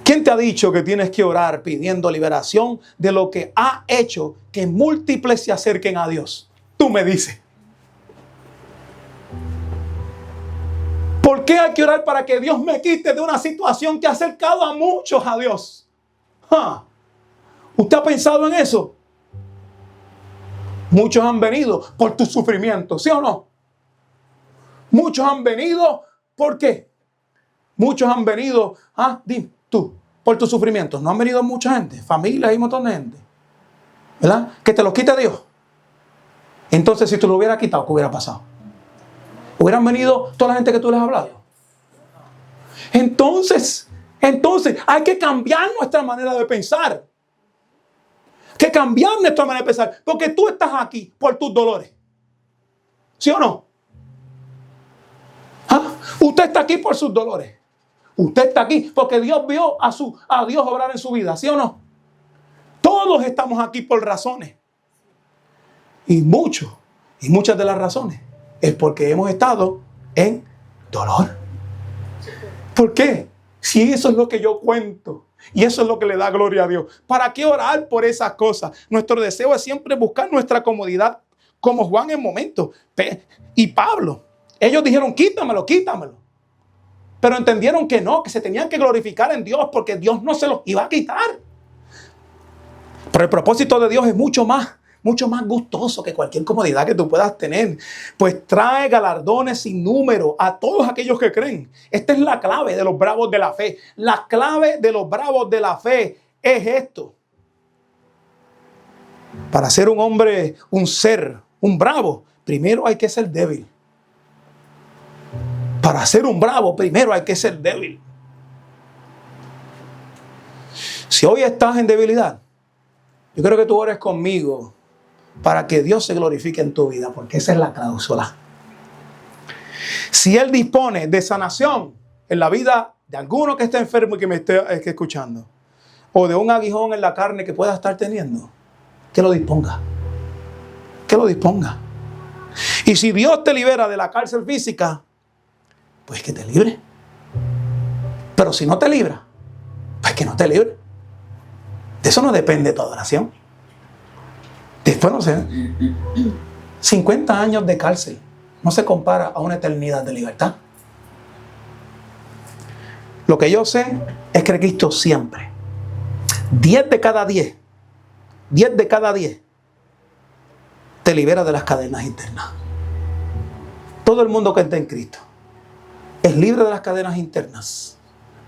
¿Quién te ha dicho que tienes que orar pidiendo liberación de lo que ha hecho que múltiples se acerquen a Dios? Tú me dices. ¿Por qué hay que orar para que Dios me quite de una situación que ha acercado a muchos a Dios? ¿Usted ha pensado en eso? Muchos han venido por tu sufrimiento, ¿sí o no? Muchos han venido, ¿por qué? Muchos han venido, dime tú, por tu sufrimiento. No han venido mucha gente, familias y un montón de gente, ¿verdad? Que te los quite Dios. Entonces, si tú lo hubieras quitado, ¿qué hubiera pasado? ¿Hubieran venido toda la gente que tú les has hablado? Entonces, hay que cambiar nuestra manera de pensar. Que cambiar nuestra manera de pensar. Porque tú estás aquí por tus dolores. ¿Sí o no? Usted está aquí por sus dolores. Usted está aquí porque Dios vio a Dios obrar en su vida. ¿Sí o no? Todos estamos aquí por razones. Y muchas de las razones es porque hemos estado en dolor. ¿Por qué? Si eso es lo que yo cuento y eso es lo que le da gloria a Dios, ¿para qué orar por esas cosas? Nuestro deseo es siempre buscar nuestra comodidad, como Juan en momentos y Pablo. Ellos dijeron, quítamelo. Pero entendieron que no, que se tenían que glorificar en Dios porque Dios no se los iba a quitar. Pero el propósito de Dios es mucho más gustoso que cualquier comodidad que tú puedas tener. Pues trae galardones sin número a todos aquellos que creen. Esta es la clave de los bravos de la fe. La clave de los bravos de la fe es esto. Para ser un hombre, un bravo, primero hay que ser débil. Para ser un bravo, primero hay que ser débil. Si hoy estás en debilidad, yo quiero que tú ores conmigo para que Dios se glorifique en tu vida, porque esa es la cláusula. Si Él dispone de sanación en la vida de alguno que esté enfermo y que me esté escuchando, o de un aguijón en la carne que pueda estar teniendo, que lo disponga. Que lo disponga. Y si Dios te libera de la cárcel física, pues que te libre. Pero si no te libra, pues que no te libre. De eso no depende tu adoración. Después, no sé, 50 años de cárcel no se compara a una eternidad de libertad. Lo que yo sé es que Cristo siempre, 10 de cada 10 te libera de las cadenas internas. Todo el mundo que está en Cristo es libre de las cadenas internas,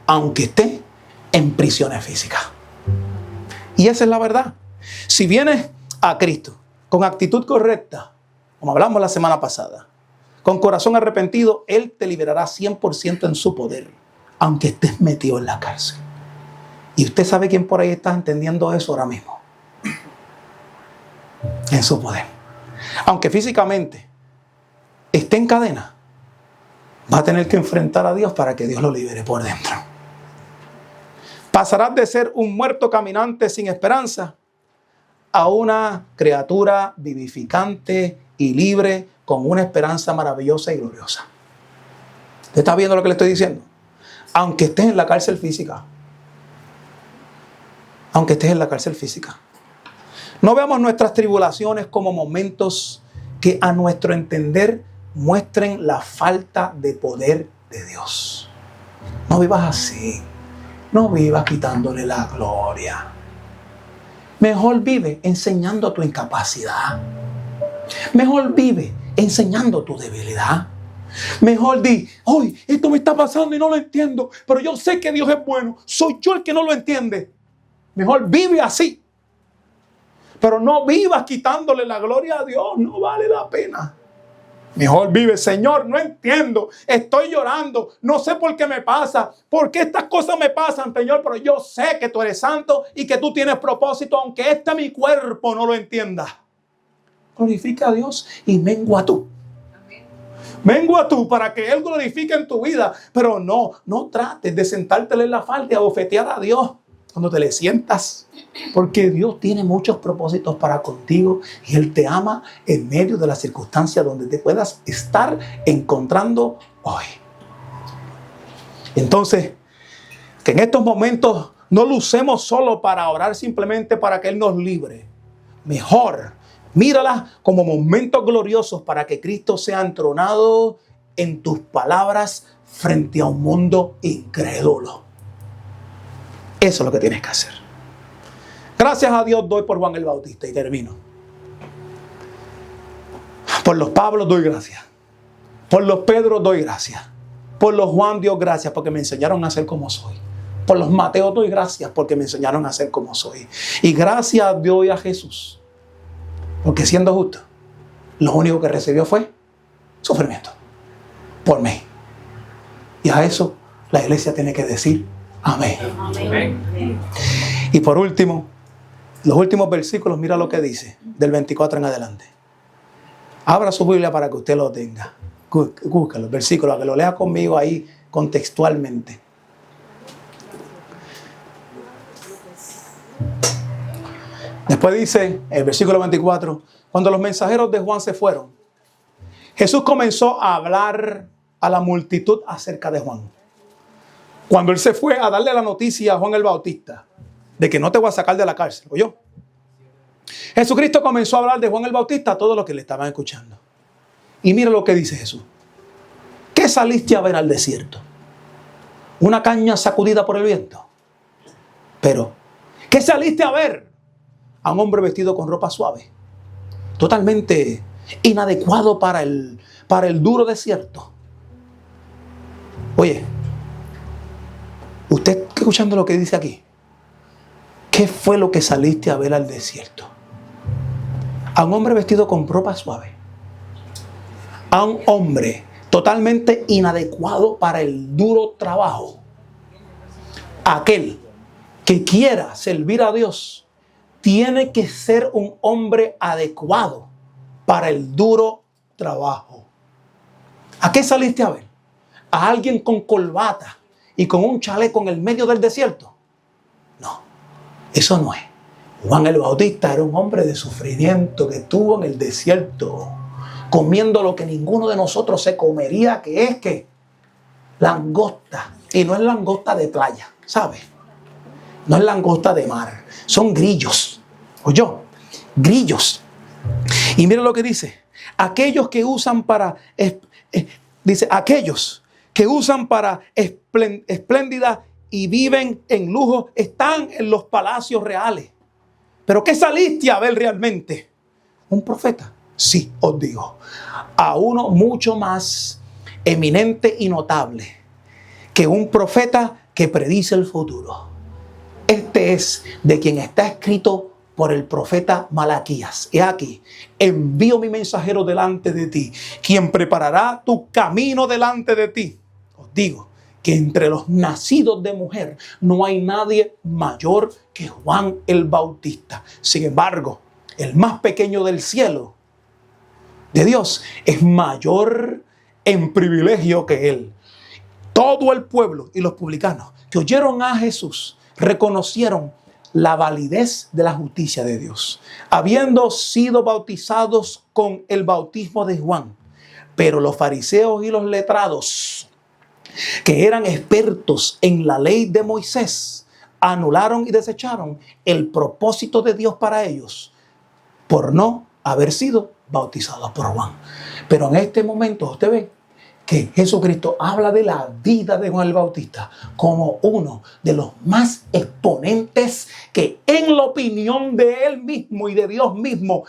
aunque esté en prisiones físicas. Y esa es la verdad. Si vienes a Cristo con actitud correcta, como hablamos la semana pasada, con corazón arrepentido, Él te liberará 100% en su poder, aunque estés metido en la cárcel. Y usted sabe quién por ahí está entendiendo eso ahora mismo. En su poder. Aunque físicamente esté en cadena, va a tener que enfrentar a Dios para que Dios lo libere por dentro. Pasarás de ser un muerto caminante sin esperanza a una criatura vivificante y libre con una esperanza maravillosa y gloriosa. ¿Usted está viendo lo que le estoy diciendo? Aunque estés en la cárcel física. Aunque estés en la cárcel física. No veamos nuestras tribulaciones como momentos que a nuestro entender muestren la falta de poder de Dios. No vivas así. No vivas quitándole la gloria. Mejor vive enseñando tu incapacidad. Mejor vive enseñando tu debilidad. Mejor di, hoy esto me está pasando y no lo entiendo, pero yo sé que Dios es bueno. Soy yo el que no lo entiende. Mejor vive así. Pero no vivas quitándole la gloria a Dios. No vale la pena. Mejor vive, Señor, no entiendo, estoy llorando, no sé por qué me pasa, por qué estas cosas me pasan, Señor, pero yo sé que tú eres santo y que tú tienes propósito, aunque mi cuerpo no lo entienda. Glorifica a Dios y mengua tú. Mengua tú para que Él glorifique en tu vida. Pero no trates de sentártele en la falda y abofetear a Dios cuando te le sientas. Porque Dios tiene muchos propósitos para contigo y Él te ama en medio de las circunstancias donde te puedas estar encontrando hoy. Entonces, que en estos momentos no lo usemos solo para orar, simplemente para que Él nos libre. Mejor, míralas como momentos gloriosos para que Cristo sea entronado en tus palabras frente a un mundo incrédulo. Eso es lo que tienes que hacer. Gracias a Dios doy por Juan el Bautista y termino. Por los Pablos doy gracias. Por los Pedro doy gracias. Por los Juan Dios gracias porque me enseñaron a ser como soy. Por los Mateo doy gracias porque me enseñaron a ser como soy. Y gracias doy a Jesús. Porque siendo justo, lo único que recibió fue sufrimiento. Por mí. Y a eso la iglesia tiene que decir amén. Amén. Y por último, los últimos versículos, mira lo que dice, del 24 en adelante. Abra su Biblia para que usted lo tenga. Busca los versículos, que lo lea conmigo ahí contextualmente. Después dice, el versículo 24, cuando los mensajeros de Juan se fueron, Jesús comenzó a hablar a la multitud acerca de Juan. Cuando él se fue a darle la noticia a Juan el Bautista, de que no te voy a sacar de la cárcel, ¿oyó? Jesucristo comenzó a hablar de Juan el Bautista a todos los que le estaban escuchando. Y mira lo que dice Jesús. ¿Qué saliste a ver al desierto? ¿Una caña sacudida por el viento? Pero, ¿qué saliste a ver? A un hombre vestido con ropa suave, totalmente inadecuado para el duro desierto. Oye, usted escuchando lo que dice aquí, ¿qué fue lo que saliste a ver al desierto? A un hombre vestido con ropa suave, a un hombre totalmente inadecuado para el duro trabajo. Aquel que quiera servir a Dios tiene que ser un hombre adecuado para el duro trabajo. ¿A qué saliste a ver? ¿A alguien con corbata y con un chaleco en el medio del desierto? No, eso no es. Juan el Bautista era un hombre de sufrimiento que estuvo en el desierto comiendo lo que ninguno de nosotros se comería, que es que langosta. Y no es langosta de playa, ¿sabe? No es langosta de mar, son grillos. ¿Oyó? Grillos. Y mira lo que dice. Aquellos que usan para, dice, aquellos que usan para espléndida y viven en lujo están en los palacios reales. ¿Pero qué saliste a ver realmente? ¿Un profeta? Sí, os digo. A uno mucho más eminente y notable que un profeta que predice el futuro. Este es de quien está escrito por el profeta Malaquías. He aquí, envío mi mensajero delante de ti, quien preparará tu camino delante de ti. Os digo que entre los nacidos de mujer no hay nadie mayor que Juan el Bautista. Sin embargo, el más pequeño del cielo de Dios es mayor en privilegio que él. Todo el pueblo y los publicanos que oyeron a Jesús reconocieron la validez de la justicia de Dios, habiendo sido bautizados con el bautismo de Juan. Pero los fariseos y los letrados, que eran expertos en la ley de Moisés, anularon y desecharon el propósito de Dios para ellos por no haber sido bautizados por Juan. Pero en este momento usted ve que Jesucristo habla de la vida de Juan el Bautista como uno de los más exponentes, que en la opinión de él mismo y de Dios mismo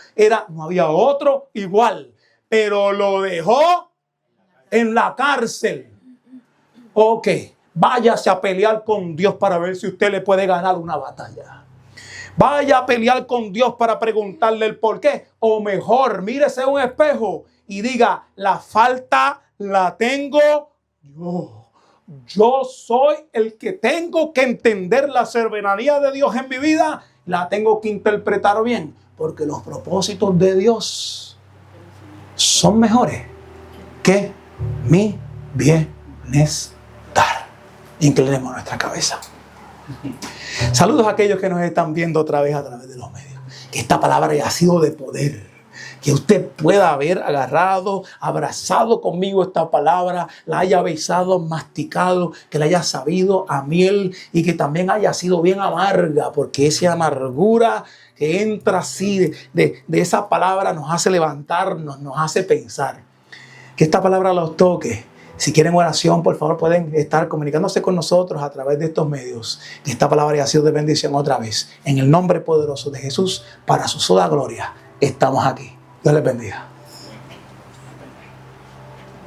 no había otro igual, pero lo dejó en la cárcel. Ok, váyase a pelear con Dios para ver si usted le puede ganar una batalla. Vaya a pelear con Dios para preguntarle el por qué. O mejor, mírese a un espejo y diga, la falta la tengo yo. Yo soy el que tengo que entender la soberanía de Dios en mi vida. La tengo que interpretar bien, porque los propósitos de Dios son mejores que mi bienestar. Inclinemos nuestra cabeza. Saludos a aquellos que nos están viendo otra vez a través de los medios. Que esta palabra haya sido de poder. Que usted pueda haber agarrado, abrazado conmigo esta palabra, la haya besado, masticado, que la haya sabido a miel y que también haya sido bien amarga, porque esa amargura que entra así de esa palabra nos hace levantarnos, nos hace pensar. Que esta palabra los toque. Si quieren oración, por favor, pueden estar comunicándose con nosotros a través de estos medios. Que esta palabra haya sido de bendición otra vez. En el nombre poderoso de Jesús, para su sola gloria, estamos aquí. Dios les bendiga.